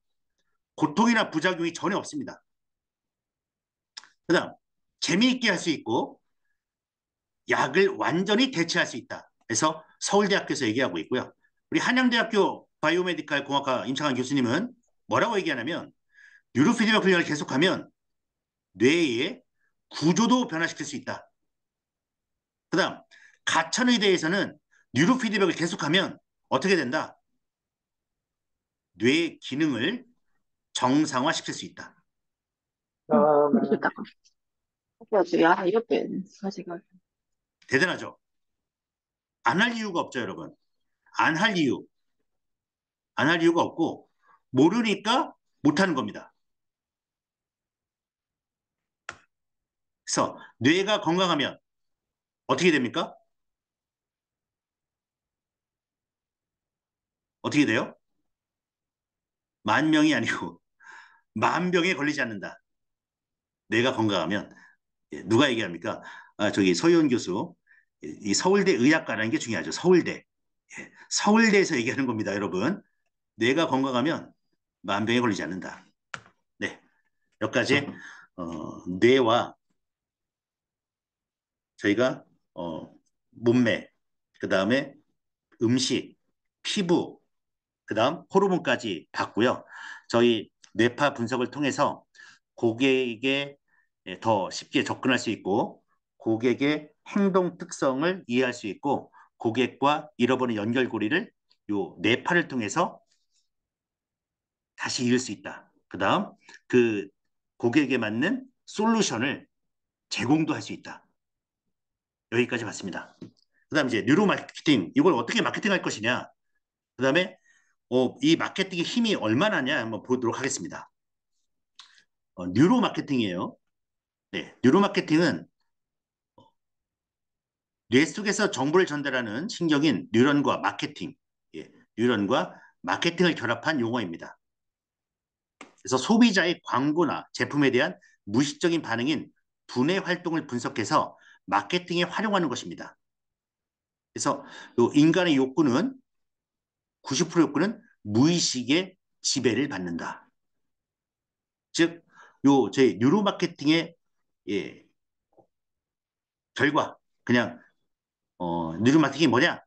고통이나 부작용이 전혀 없습니다. 그다음 재미있게 할 수 있고 약을 완전히 대체할 수 있다. 그래서 서울대학교에서 얘기하고 있고요. 우리 한양대학교 바이오메디칼 공학과 임창환 교수님은 뭐라고 얘기하냐면 뉴로 피드백 훈련을 계속하면 뇌의 구조도 변화시킬 수 있다. 그다음 가천의대에서는 뉴로 피드백을 계속하면 어떻게 된다? 뇌 기능을 정상화시킬 수 있다. 여기다가. 그래가지고, 야, 이렇게 사실은. 대단하죠? 안 할 이유가 없죠, 여러분. 안 할 이유. 안 할 이유가 없고, 모르니까 못하는 겁니다. 그래서 뇌가 건강하면 어떻게 됩니까? 어떻게 돼요? 만명이 아니고 만병에 걸리지 않는다. 뇌가 건강하면. 예, 누가 얘기합니까? 저기 서희원 교수. 이 서울대 의학과라는 게 중요하죠. 서울대. 예, 서울대에서 얘기하는 겁니다, 여러분. 뇌가 건강하면 만병에 걸리지 않는다. 네, 여기까지 뇌와 저희가 몸매, 그 다음에 음식, 피부, 그 다음 호르몬까지 봤고요. 저희 뇌파 분석을 통해서 고객에게 더 쉽게 접근할 수 있고 고객의 행동 특성을 이해할 수 있고 고객과 잃어버린 연결고리를 요 뇌파를 통해서 다시 이을 수 있다. 그 다음 그 고객에 맞는 솔루션을 제공도 할 수 있다. 여기까지 봤습니다. 그 다음 이제 뉴로 마케팅 이걸 어떻게 마케팅할 것이냐. 그 다음에 이 마케팅의 힘이 얼마나냐 한번 보도록 하겠습니다. 뉴로 마케팅이에요. 네, 뉴로 마케팅은 뇌 속에서 정보를 전달하는 신경인 뉴런과 마케팅, 예, 뉴런과 마케팅을 결합한 용어입니다. 그래서 소비자의 광고나 제품에 대한 무의식적인 반응인 두뇌 활동을 분석해서 마케팅에 활용하는 것입니다. 그래서 인간의 욕구는 90% 욕구는 무의식의 지배를 받는다. 즉, 제 뉴로 마케팅의 예, 결과, 그냥 뉴로 마케팅이 뭐냐?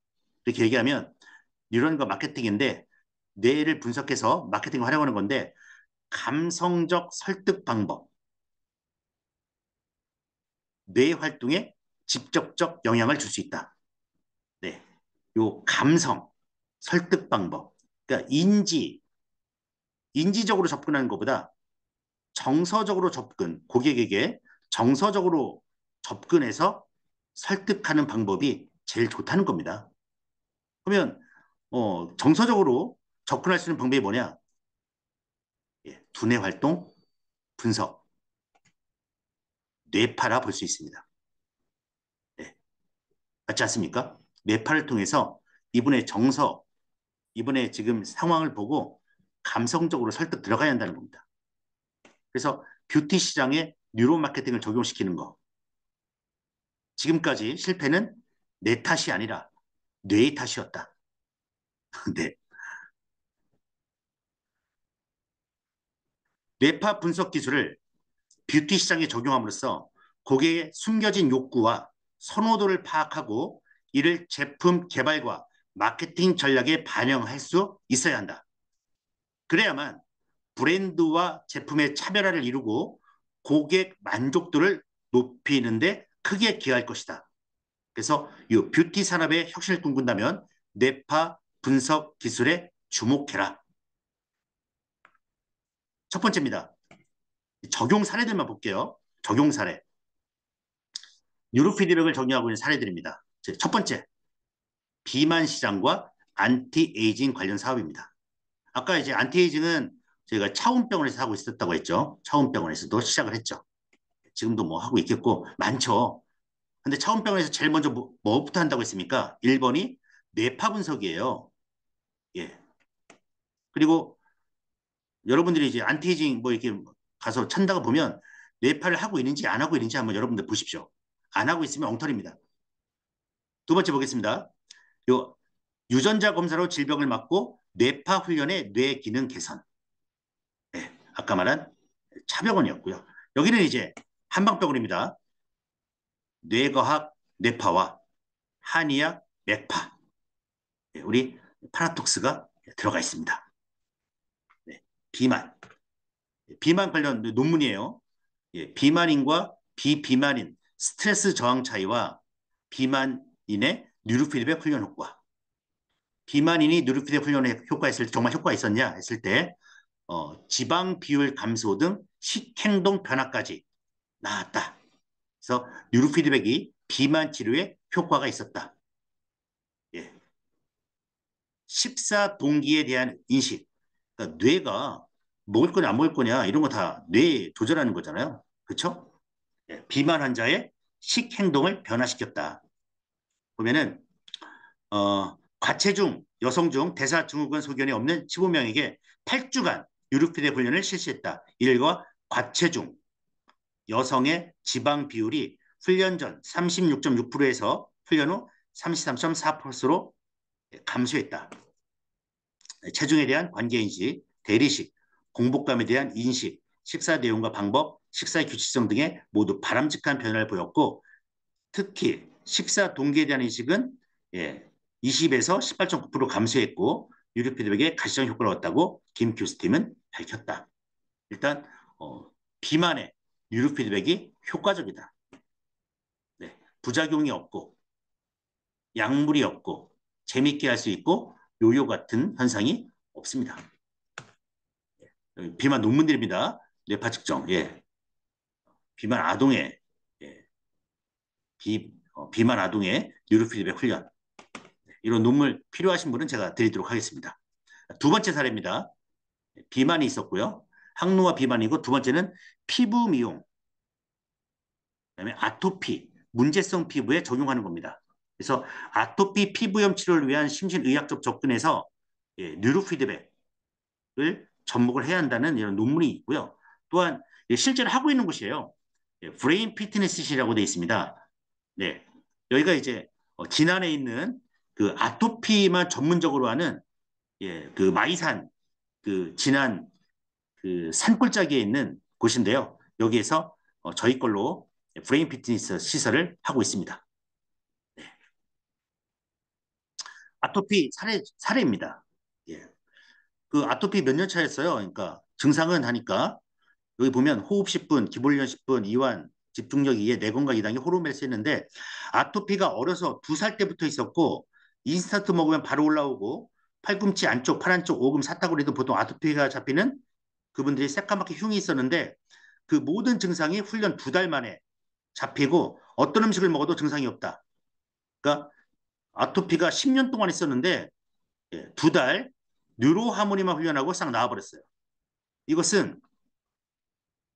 이렇게 얘기하면 뉴런과 마케팅인데 뇌를 분석해서 마케팅을 활용하는 건데 감성적 설득 방법, 뇌 활동에 직접적 영향을 줄 수 있다. 네, 요 감성 설득 방법, 그러니까 인지적으로 접근하는 것보다 정서적으로 접근, 고객에게 정서적으로 접근해서 설득하는 방법이 제일 좋다는 겁니다. 그러면 정서적으로 접근할 수 있는 방법이 뭐냐? 예, 두뇌 활동 분석, 뇌파라 볼 수 있습니다. 네, 맞지 않습니까? 뇌파를 통해서 이분의 정서, 이분의 지금 상황을 보고 감성적으로 설득 들어가야 한다는 겁니다. 그래서 뷰티 시장에 뉴로 마케팅을 적용시키는 거. 지금까지 실패는 내 탓이 아니라 뇌의 탓이었다. 네. 뇌파 분석 기술을 뷰티 시장에 적용함으로써 고객의 숨겨진 욕구와 선호도를 파악하고 이를 제품 개발과 마케팅 전략에 반영할 수 있어야 한다. 그래야만 브랜드와 제품의 차별화를 이루고 고객 만족도를 높이는데 크게 기여할 것이다. 그래서 이 뷰티 산업의 혁신을 꿈꾼다면 뇌파 분석 기술에 주목해라. 첫 번째입니다. 적용 사례들만 볼게요. 적용 사례. 뉴로피드백을 적용하고 있는 사례들입니다. 첫 번째, 비만 시장과 안티에이징 관련 사업입니다. 아까 이제 안티에이징은 저희가 차움병원에서 하고 있었다고 했죠. 차움병원에서도 시작을 했죠. 지금도 뭐 하고 있겠고 많죠. 근데 차움병원에서 제일 먼저 뭐부터 한다고 했습니까? 1번이 뇌파 분석이에요. 예. 그리고 여러분들이 이제 안티에이징 뭐 이렇게 가서 찾다가 보면 뇌파를 하고 있는지 안 하고 있는지 한번 여러분들 보십시오. 안 하고 있으면 엉터리입니다. 두 번째 보겠습니다. 요 유전자 검사로 질병을 막고 뇌파 훈련의 뇌 기능 개선. 네, 아까 말한 차병원이었고요. 여기는 이제 한방병원입니다. 뇌과학 뇌파와 한의학 맥파. 네, 우리 파라톡스가 들어가 있습니다. 네, 비만. 비만 관련 논문이에요. 예, 비만인과 비비만인 스트레스 저항 차이와 비만인의 뉴로피드백 훈련 효과. 비만인이 뉴로피드백 훈련에 효과했을 때 정말 효과 있었냐 했을 때 지방 비율 감소 등 식행동 변화까지 나왔다. 그래서 뉴로피드백이 비만 치료에 효과가 있었다. 예. 식사 동기에 대한 인식. 그러니까 뇌가 먹을 거냐 안 먹을 거냐 이런 거 다 뇌에 조절하는 거잖아요. 그렇죠? 예. 비만 환자의 식행동을 변화시켰다. 보면은 과체중 여성 중 대사증후군 소견이 없는 15명에게 8주간 유르피데 훈련을 실시했다. 이 일과 과체중 여성의 지방 비율이 훈련 전 36.6%에서 훈련 후 33.4%로 감소했다. 체중에 대한 관계인식, 대리식, 공복감에 대한 인식, 식사 내용과 방법, 식사의 규칙성 등에 모두 바람직한 변화를 보였고 특히 식사 동기에 대한 인식은 20에서 18.9% 감소했고 유리피드백에 가시적 효과를 얻었다고 김 교수팀은 밝혔다. 일단 비만에 뉴로피드백이 효과적이다. 네, 부작용이 없고 약물이 없고 재밌게 할 수 있고 요요 같은 현상이 없습니다. 비만 논문들입니다. 뇌파 측정. 예. 비만 아동의 예. 비만 아동의 뉴로피드백 훈련. 이런 논문 필요하신 분은 제가 드리도록 하겠습니다. 두 번째 사례입니다. 비만이 있었고요. 항노화 비만이고 두 번째는 피부 미용, 그다음에 아토피, 문제성 피부에 적용하는 겁니다. 그래서 아토피 피부염 치료를 위한 심신의학적 접근에서 뉴로 피드백을 접목을 해야 한다는 이런 논문이 있고요. 또한 실제로 하고 있는 곳이에요. 브레인 피트니스시라고 되어 있습니다. 네, 여기가 이제 진안에 있는 그 아토피만 전문적으로 하는 그 마이산 그 진안 그 산골짜기에 있는 곳인데요. 여기에서 저희 걸로 브레인 피트니스 시설을 하고 있습니다. 네. 아토피 사례입니다. 예. 그 아토피 몇 년 차였어요. 그러니까 증상은 하니까 여기 보면 호흡 10분, 기본훈련 10분, 이완, 집중력 2에 내건강 2단계 호르몬을 쓰는데 아토피가 어려서 2살 때부터 있었고 인스턴트 먹으면 바로 올라오고 팔꿈치 안쪽, 팔 안쪽 오금 사타구리도 보통 아토피가 잡히는 그분들이 새까맣게 흉이 있었는데 그 모든 증상이 훈련 2달 만에 잡히고 어떤 음식을 먹어도 증상이 없다. 그러니까 아토피가 10년 동안 있었는데 2달 뉴로하모니만 훈련하고 싹 나와버렸어요. 이것은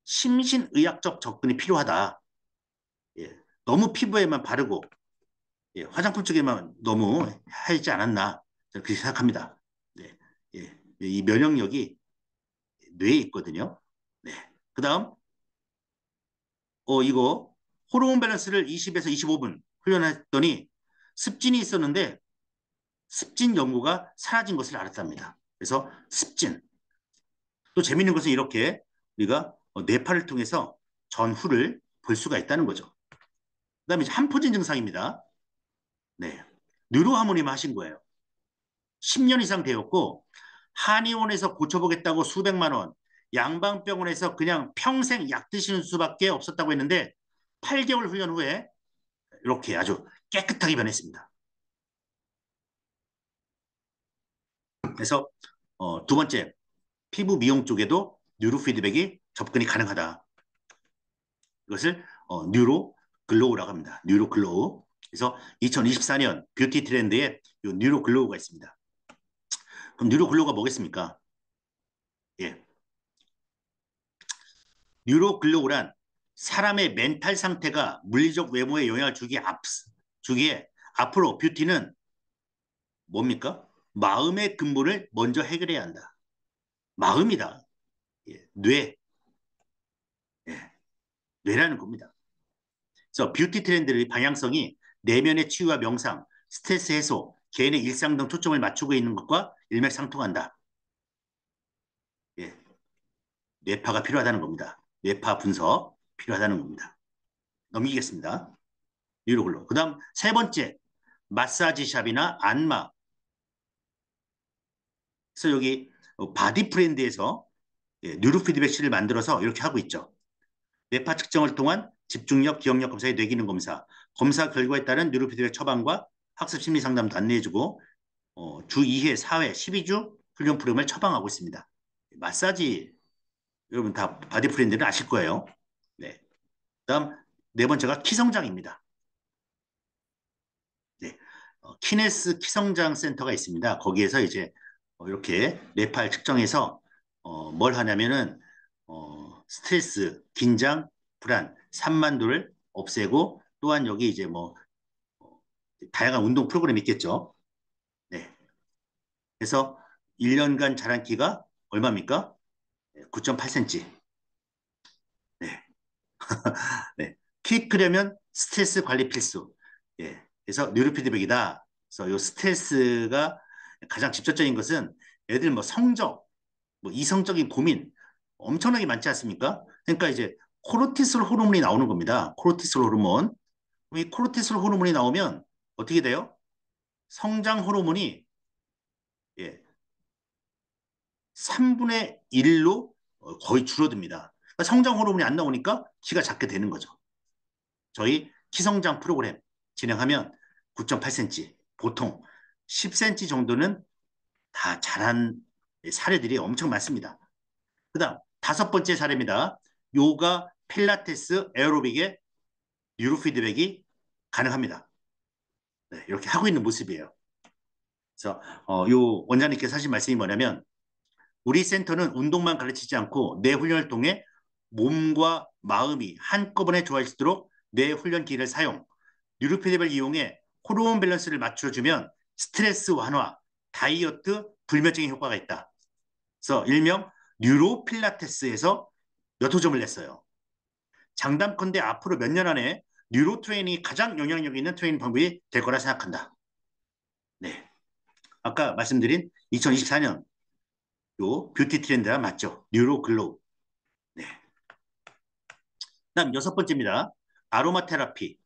심신의학적 접근이 필요하다. 예, 너무 피부에만 바르고 화장품 쪽에만 너무 하지 않았나 저는 그렇게 생각합니다. 네, 이 면역력이 뇌에 있거든요. 네. 그다음 이거 호르몬 밸런스를 20에서 25분 훈련했더니 습진이 있었는데 습진 연고가 사라진 것을 알았답니다. 그래서 습진. 또 재밌는 것은 이렇게 우리가 뇌파를 통해서 전후를 볼 수가 있다는 거죠. 그다음에 한포진 증상입니다. 네. 뉴로하모니만 하신 거예요. 10년 이상 되었고 한의원에서 고쳐보겠다고 수백만 원, 양방병원에서 그냥 평생 약 드시는 수밖에 없었다고 했는데 8개월 훈련 후에 이렇게 아주 깨끗하게 변했습니다. 그래서 두 번째, 피부 미용 쪽에도 뉴로 피드백이 접근이 가능하다. 이것을 뉴로 글로우라고 합니다. 뉴로 글로우. 그래서 2024년 뷰티 트렌드에 이 뉴로 글로우가 있습니다. 그럼 뉴로 글로우가 뭐겠습니까? 예. 뉴로 글로우란 사람의 멘탈 상태가 물리적 외모에 영향을 주기에 앞으로 뷰티는 뭡니까? 마음의 근본을 먼저 해결해야 한다. 마음이다. 예. 예. 뇌라는 겁니다. 그래서 뷰티 트렌드의 방향성이 내면의 치유와 명상, 스트레스 해소, 개인의 일상 등 초점을 맞추고 있는 것과 일맥상통한다. 예. 뇌파가 필요하다는 겁니다. 뇌파 분석 필요하다는 겁니다. 넘기겠습니다. 뉴로글로. 그 다음 세 번째, 마사지샵이나 안마. 그래서 여기 바디 프렌드에서 뉴로 피드백실을 만들어서 이렇게 하고 있죠. 뇌파 측정을 통한 집중력, 기억력 검사의 뇌기능 검사, 검사 결과에 따른 뉴로 피드백 처방과 학습 심리 상담도 안내해주고 주 2회, 4회, 12주 훈련 프로그램을 처방하고 있습니다. 마사지 여러분 다 바디 프렌드는 아실 거예요. 네. 다음 네 번째가 키성장입니다. 네. 키네스 키성장 센터가 있습니다. 거기에서 이제 이렇게 뇌파를 측정해서 뭘 하냐면은 스트레스, 긴장, 불안, 산만도를 없애고 또한 여기 이제 뭐 어, 다양한 운동 프로그램이 있겠죠. 네. 그래서 1년간 자란 키가 얼마입니까? 9.8cm. 네. 네. 키 크려면 스트레스 관리 필수. 예. 그래서 뉴로피드백이다. 그래서 이 스트레스가 가장 직접적인 것은 애들 뭐 성적, 뭐 이성적인 고민 엄청나게 많지 않습니까? 그러니까 이제 코르티솔 호르몬이 나오는 겁니다. 코르티솔 호르몬. 이 코르티솔 호르몬이 나오면 어떻게 돼요? 성장 호르몬이 예, 3분의 1로 거의 줄어듭니다. 그러니까 성장 호르몬이 안 나오니까 키가 작게 되는 거죠. 저희 키성장 프로그램 진행하면 9.8cm, 보통 10cm 정도는 다 자란 사례들이 엄청 많습니다. 그다음 다섯 번째 사례입니다. 요가, 필라테스, 에어로빅의 뉴로 피드백이 가능합니다. 네, 이렇게 하고 있는 모습이에요. 그래서 요 원장님께서 하신 말씀이 뭐냐면 우리 센터는 운동만 가르치지 않고 뇌 훈련을 통해 몸과 마음이 한꺼번에 좋아질수록 뇌 훈련 기를 사용, 뉴로피드백을 이용해 호르몬 밸런스를 맞춰주면 스트레스 완화, 다이어트, 불면증의 효과가 있다. 그래서 일명 뉴로필라테스에서 몇 호점을 냈어요. 장담컨대 앞으로 몇 년 안에 뉴로 트레이닝이 가장 영향력 있는 트레이닝 방법이 될 거라 생각한다. 네. 아까 말씀드린 2024년 요 뷰티 트렌드가 맞죠? 뉴로 글로우. 네. 다음 여섯 번째입니다. 아로마 테라피.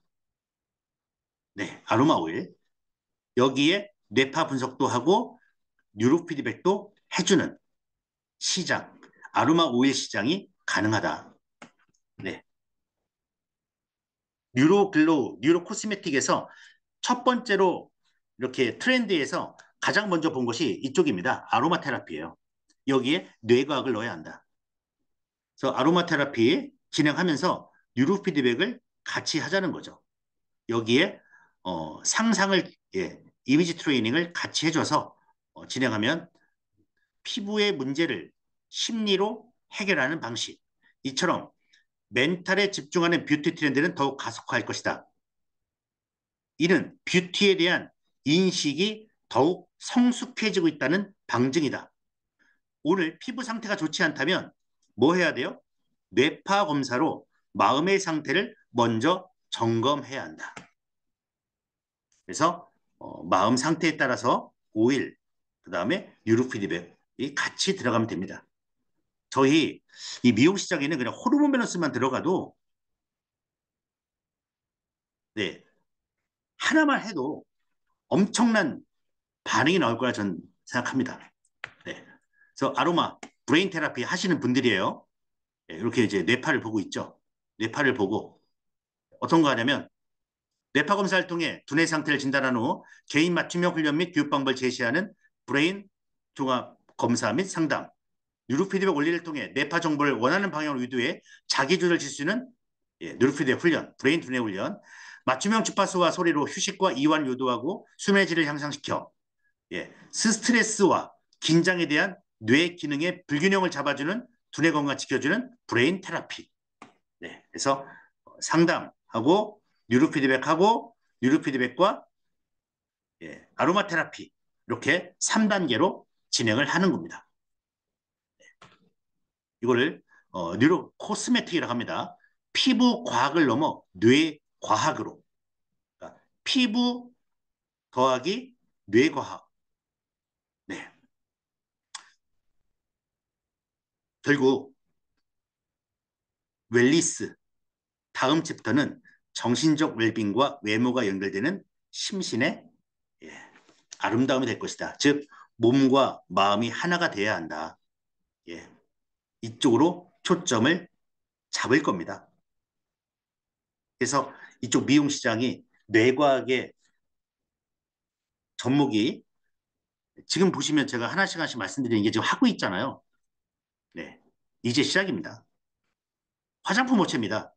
네. 아로마 오일. 여기에 뇌파 분석도 하고 뉴로 피드백도 해주는 시장. 아로마 오일 시장이 가능하다. 네. 뉴로 글로우, 뉴로 코스메틱에서 첫 번째로 이렇게 트렌드에서 가장 먼저 본 것이 이쪽입니다. 아로마 테라피예요. 여기에 뇌과학을 넣어야 한다. 그래서 아로마 테라피 진행하면서 뉴로 피드백을 같이 하자는 거죠. 여기에 상상을 예, 이미지 트레이닝을 같이 해줘서 진행하면 피부의 문제를 심리로 해결하는 방식. 이처럼 멘탈에 집중하는 뷰티 트렌드는 더욱 가속화할 것이다. 이는 뷰티에 대한 인식이 더욱 성숙해지고 있다는 방증이다. 오늘 피부 상태가 좋지 않다면 뭐 해야 돼요? 뇌파 검사로 마음의 상태를 먼저 점검해야 한다. 그래서 마음 상태에 따라서 오일, 그 다음에 뉴로 피드백이 같이 들어가면 됩니다. 저희 이 미용 시장에는 그냥 호르몬 밸런스만 들어가도 네, 하나만 해도 엄청난 반응이 나올 거라 저는 생각합니다. 네. 그래서 아로마 브레인 테라피 하시는 분들이에요. 네, 이렇게 이제 뇌파를 보고 있죠. 뇌파를 보고 어떤 거 하냐면 뇌파 검사를 통해 두뇌 상태를 진단한 후 개인 맞춤형 훈련 및 교육 방법을 제시하는 브레인 종합 검사 및 상담, 뉴로 피드백 원리를 통해 뇌파 정보를 원하는 방향으로 유도해 자기 조절 지수는 예, 뉴로 피드백 훈련, 브레인 두뇌 훈련, 맞춤형 주파수와 소리로 휴식과 이완을 유도하고 수면의 질을 향상시켜 예, 스트레스와 긴장에 대한 뇌 기능의 불균형을 잡아주는 두뇌 건강 지켜주는 브레인 테라피. 네, 그래서 상담하고 뉴로 피드백하고 뉴로 피드백과 예, 아로마 테라피 이렇게 3단계로 진행을 하는 겁니다. 이거를 뉴로 코스메틱이라고 합니다. 피부 과학을 넘어 뇌 과학으로 그러니까 피부 더하기 뇌 과학. 네, 결국 웰리스 다음 챕터는 정신적 웰빙과 외모가 연결되는 심신의 예, 아름다움이 될 것이다. 즉 몸과 마음이 하나가 돼야 한다. 예, 이쪽으로 초점을 잡을 겁니다. 그래서 이쪽 미용 시장이 뇌과학의 접목이 지금 보시면 제가 하나씩 하나씩 말씀드리는 게 지금 하고 있잖아요. 네. 이제 시작입니다. 화장품 업체입니다.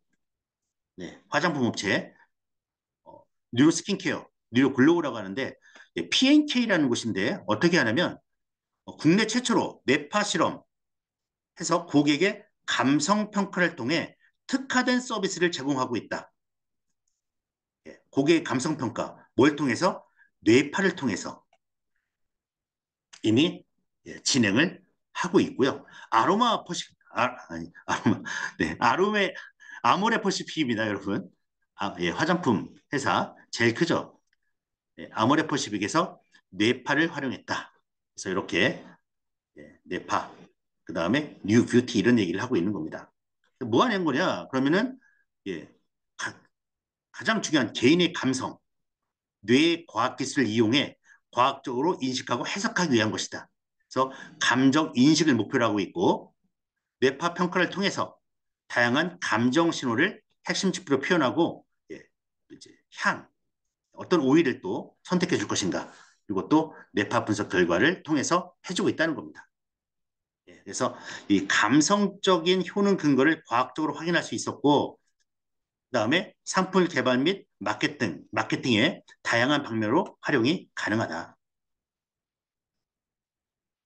네. 화장품 업체. 어, 뉴로 스킨케어, 뉴로 글로우라고 하는데 P&K라는 곳인데 어떻게 하냐면 국내 최초로 뇌파 실험 해서 고객의 감성 평가를 통해 특화된 서비스를 제공하고 있다. 예, 고객의 감성 평가 뭘 통해서? 뇌파를 통해서 이미 예, 진행을 하고 있고요. 아로마 퍼시 아니 아로마 네 아로메 아모레 퍼시픽입니다, 여러분. 예, 화장품 회사 제일 크죠. 예, 아모레 퍼시픽에서 뇌파를 활용했다. 그래서 이렇게 예, 뇌파 그 다음에 뉴 뷰티 이런 얘기를 하고 있는 겁니다. 뭐 하는 거냐? 그러면은 예, 가장 중요한 개인의 감성, 뇌의 과학기술을 이용해 과학적으로 인식하고 해석하기 위한 것이다. 그래서 감정 인식을 목표로 하고 있고 뇌파 평가를 통해서 다양한 감정 신호를 핵심 지표로 표현하고 예, 이제 향, 어떤 오일을 또 선택해 줄 것인가. 그리고 또 뇌파 분석 결과를 통해서 해주고 있다는 겁니다. 예, 그래서 이 감성적인 효능 근거를 과학적으로 확인할 수 있었고 그다음에 상품 개발 및 마케팅의 다양한 방면으로 활용이 가능하다.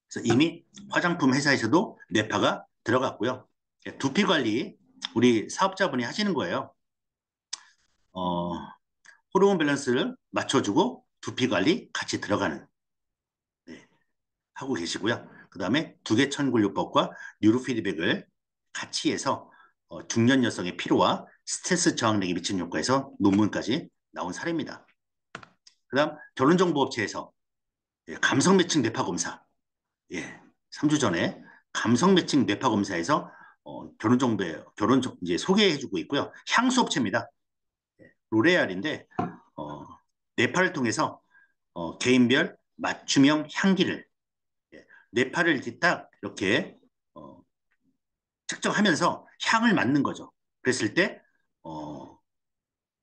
그래서 이미 화장품 회사에서도 뇌파가 들어갔고요. 두피 관리 우리 사업자분이 하시는 거예요. 어, 호르몬 밸런스를 맞춰주고 두피 관리 같이 들어가는 네, 하고 계시고요. 그다음에 두개천근요법과 뉴로 피드백을 같이 해서 중년 여성의 피로와 스트레스 저항력에 미치는 효과에서 논문까지 나온 사례입니다. 그다음 결혼정보업체에서 예, 감성 매칭 뇌파 검사 예, 3주 전에 감성 매칭 뇌파 검사에서 결혼 이제 소개해주고 있고요. 향수 업체입니다. 로레알인데 어, 뇌파를 통해서 개인별 맞춤형 향기를 예, 뇌파를 이렇게 딱 이렇게 어, 측정하면서 향을 맡는 거죠. 그랬을 때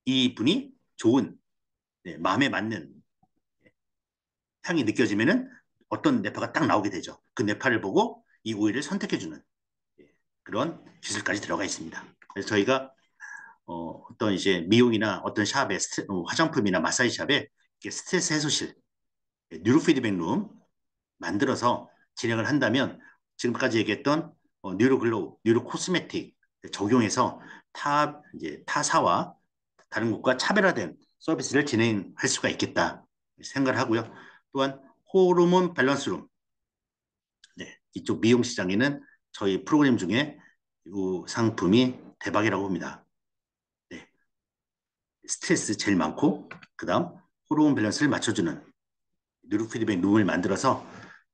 이 분이 좋은 네, 마음에 맞는 향이 느껴지면은 어떤 뇌파가 딱 나오게 되죠. 그 뇌파를 보고 이 오일을 선택해주는 예, 그런 기술까지 들어가 있습니다. 그래서 저희가 어떤 이제 미용이나 어떤 샵에 화장품이나 마사지 샵에 스트레스 해소실, 예, 뉴로 피드백 룸 만들어서 진행을 한다면 지금까지 얘기했던 뉴로 글로우, 뉴로 코스메틱 적용해서 이제 타사와 다른 곳과 차별화된 서비스를 진행할 수가 있겠다 생각을 하고요. 또한 호르몬 밸런스룸, 네, 이쪽 미용 시장에는 저희 프로그램 중에 이 상품이 대박이라고 봅니다. 네, 스트레스 제일 많고 그다음 호르몬 밸런스를 맞춰주는 뉴로 피드백 룸을 만들어서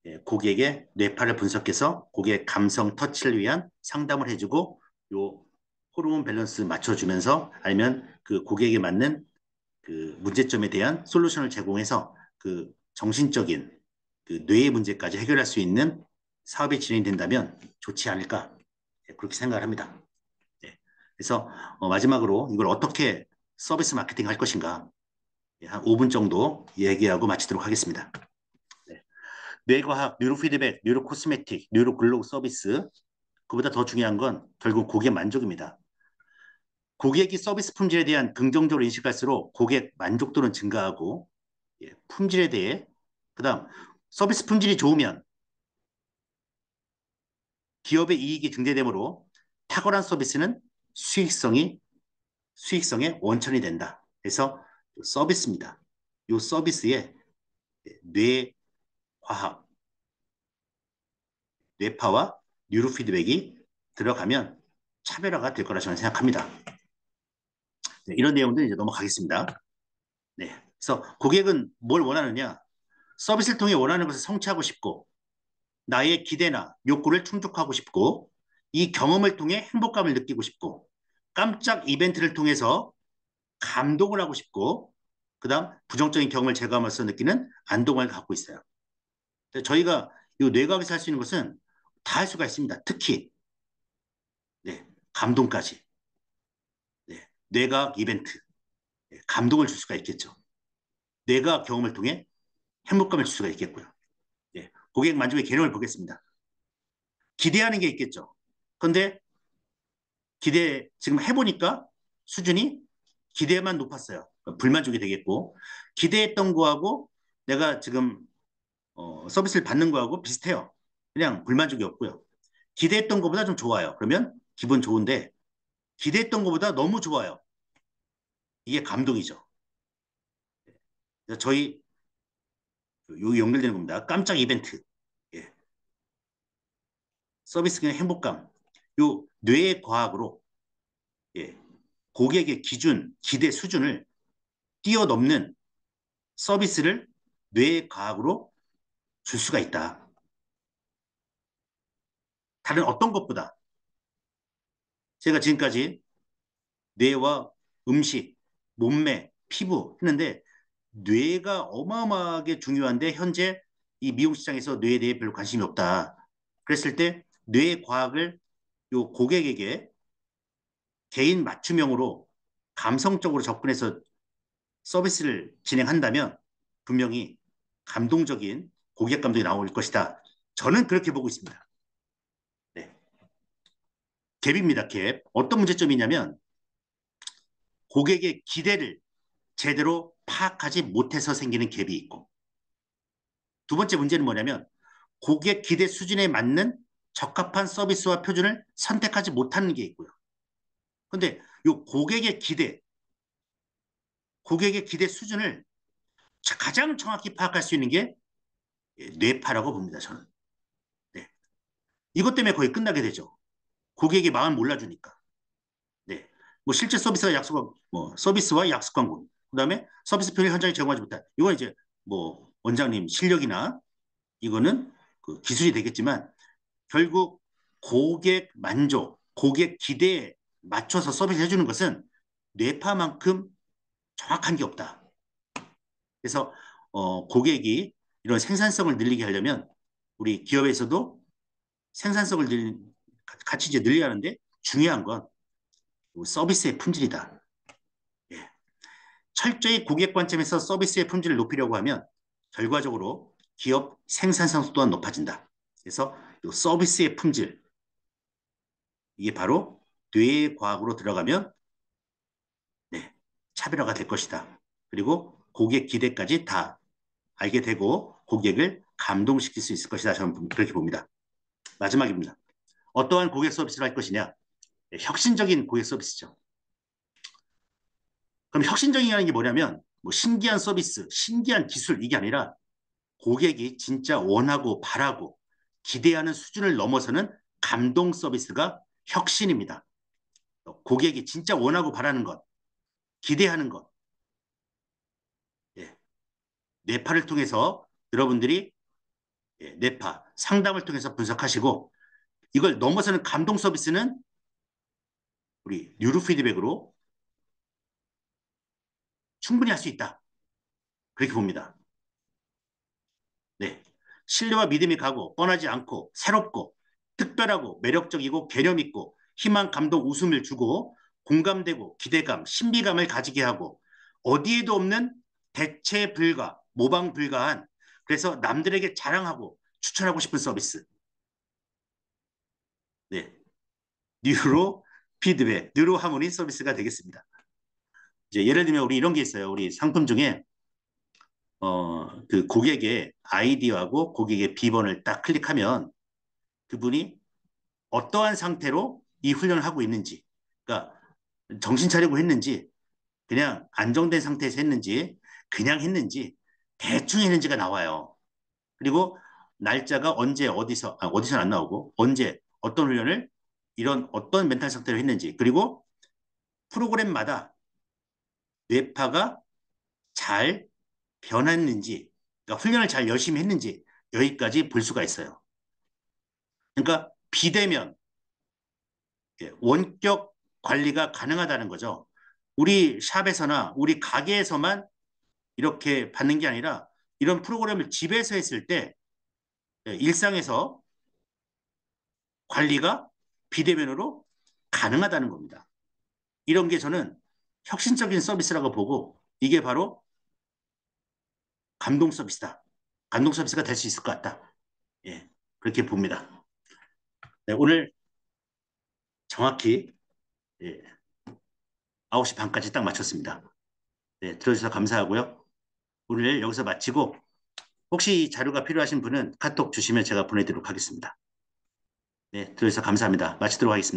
예, 고객의 뇌파를 분석해서 고객 감성 터치를 위한 상담을 해주고 요 호르몬 밸런스 맞춰주면서 아니면 그 고객에 맞는 그 문제점에 대한 솔루션을 제공해서 그 정신적인 그 뇌의 문제까지 해결할 수 있는 사업이 진행된다면 좋지 않을까 예, 그렇게 생각을 합니다. 예, 그래서 마지막으로 이걸 어떻게 서비스 마케팅 할 것인가 예, 한 5분 정도 얘기하고 마치도록 하겠습니다. 네. 뇌과학, 뉴로피드백, 뉴로코스메틱, 뉴로글로우 서비스 그보다 더 중요한 건 결국 고객 만족입니다. 고객이 서비스 품질에 대한 긍정적으로 인식할수록 고객 만족도는 증가하고 예, 품질에 대해 그다음 서비스 품질이 좋으면 기업의 이익이 증대되므로 탁월한 서비스는 수익성이 수익성의 원천이 된다. 그래서 서비스입니다. 이 서비스에 뇌과학, 뇌파와 뉴로 피드백이 들어가면 차별화가 될 거라 저는 생각합니다. 네, 이런 내용들 이제 넘어가겠습니다. 네, 그래서 고객은 뭘 원하느냐? 서비스를 통해 원하는 것을 성취하고 싶고 나의 기대나 욕구를 충족하고 싶고 이 경험을 통해 행복감을 느끼고 싶고 깜짝 이벤트를 통해서 감동을 하고 싶고 그다음 부정적인 경험을 제거하면서 느끼는 안동을 갖고 있어요. 저희가 이 뇌과학에서 할 수 있는 것은 다 할 수가 있습니다. 특히 네, 감동까지 네, 뇌과학 이벤트 네, 감동을 줄 수가 있겠죠. 뇌과학 경험을 통해 행복감을 줄 수가 있겠고요. 예, 고객 만족의 개념을 보겠습니다. 기대하는 게 있겠죠. 그런데 지금 해보니까 수준이 기대만 높았어요. 불만족이 되겠고, 기대했던 거하고 내가 지금 서비스를 받는 거하고 비슷해요. 그냥 불만족이 없고요. 기대했던 것보다 좀 좋아요. 그러면 기분 좋은데, 기대했던 것보다 너무 좋아요. 이게 감동이죠. 그래서 저희 요 연결되는 겁니다. 깜짝 이벤트. 예. 서비스 그냥 행복감. 요 뇌의 과학으로 예. 고객의 기준, 기대 수준을 뛰어넘는 서비스를 뇌의 과학으로 줄 수가 있다. 다른 어떤 것보다 제가 지금까지 뇌와 음식, 몸매, 피부 했는데 뇌가 어마어마하게 중요한데 현재 이 미용 시장에서 뇌에 대해 별로 관심이 없다. 그랬을 때 뇌의 과학을 요 고객에게 개인 맞춤형으로 감성적으로 접근해서 서비스를 진행한다면 분명히 감동적인 고객 감동이 나올 것이다. 저는 그렇게 보고 있습니다. 네. 갭입니다, 갭. 어떤 문제점이냐면 고객의 기대를 제대로 파악하지 못해서 생기는 갭이 있고 두 번째 문제는 뭐냐면 고객 기대 수준에 맞는 적합한 서비스와 표준을 선택하지 못하는 게 있고요. 근데 이 고객의 기대 수준을 가장 정확히 파악할 수 있는 게 뇌파라고 봅니다, 저는. 네. 이것 때문에 거의 끝나게 되죠. 고객의 마음 몰라주니까. 네. 뭐 실제 서비스와 약속 광고, 그다음에 서비스 편의 현장에 제공하지 못한. 이건 이제 뭐 원장님 실력이나 이거는 그 기술이 되겠지만 결국 고객 만족, 고객 기대에 맞춰서 서비스 해주는 것은 뇌파만큼 정확한 게 없다. 그래서 고객이 이런 생산성을 늘리게 하려면 우리 기업에서도 생산성을 같이 이제 늘려야 하는데 중요한 건 서비스의 품질이다. 예. 철저히 고객 관점에서 서비스의 품질을 높이려고 하면 결과적으로 기업 생산성 또한 높아진다. 그래서 서비스의 품질, 이게 바로 뇌의 과학으로 들어가면 네, 차별화가 될 것이다. 그리고 고객 기대까지 다 알게 되고 고객을 감동시킬 수 있을 것이다. 저는 그렇게 봅니다. 마지막입니다. 어떠한 고객 서비스를 할 것이냐? 네, 혁신적인 고객 서비스죠. 그럼 혁신적이라는 게 뭐냐면 뭐 신기한 서비스, 신기한 기술 이게 아니라 고객이 진짜 원하고 바라고 기대하는 수준을 넘어서는 감동 서비스가 혁신입니다. 고객이 진짜 원하고 바라는 것, 기대하는 것, 예, 뇌파를 통해서 여러분들이 뇌파 상담을 통해서 분석하시고 이걸 넘어서는 감동 서비스는 우리 뉴로 피드백으로 충분히 할 수 있다. 그렇게 봅니다. 네. 신뢰와 믿음이 가고 뻔하지 않고 새롭고 특별하고 매력적이고 개념 있고 희망, 감동, 웃음을 주고 공감되고 기대감, 신비감을 가지게 하고 어디에도 없는 대체 불가, 모방 불가한 그래서 남들에게 자랑하고 추천하고 싶은 서비스. 네. 뉴로 피드백, 뉴로 하모니 서비스가 되겠습니다. 이제 예를 들면 우리 이런 게 있어요. 우리 상품 중에 그 고객의 아이디하고 고객의 비번을 딱 클릭하면 그분이 어떠한 상태로 이 훈련을 하고 있는지, 그러니까 정신 차리고 했는지, 그냥 안정된 상태에서 했는지, 그냥 했는지, 대충 했는지가 나와요. 그리고 날짜가 언제 어디서, 어디서는 안 나오고, 언제 어떤 훈련을 이런 어떤 멘탈 상태로 했는지, 그리고 프로그램마다 뇌파가 잘 변했는지, 그러니까 훈련을 잘 열심히 했는지, 여기까지 볼 수가 있어요. 그러니까 비대면, 원격 관리가 가능하다는 거죠. 우리 샵에서나 우리 가게에서만 이렇게 받는 게 아니라 이런 프로그램을 집에서 했을 때 일상에서 관리가 비대면으로 가능하다는 겁니다. 이런 게 저는 혁신적인 서비스라고 보고 이게 바로 감동 서비스다. 감동 서비스가 될 수 있을 것 같다. 예, 그렇게 봅니다. 네, 오늘 정확히 예, 9시 반까지 딱 맞췄습니다. 네, 들어주셔서 감사하고요. 오늘 여기서 마치고 혹시 자료가 필요하신 분은 카톡 주시면 제가 보내드리도록 하겠습니다. 네, 들어주셔서 감사합니다. 마치도록 하겠습니다.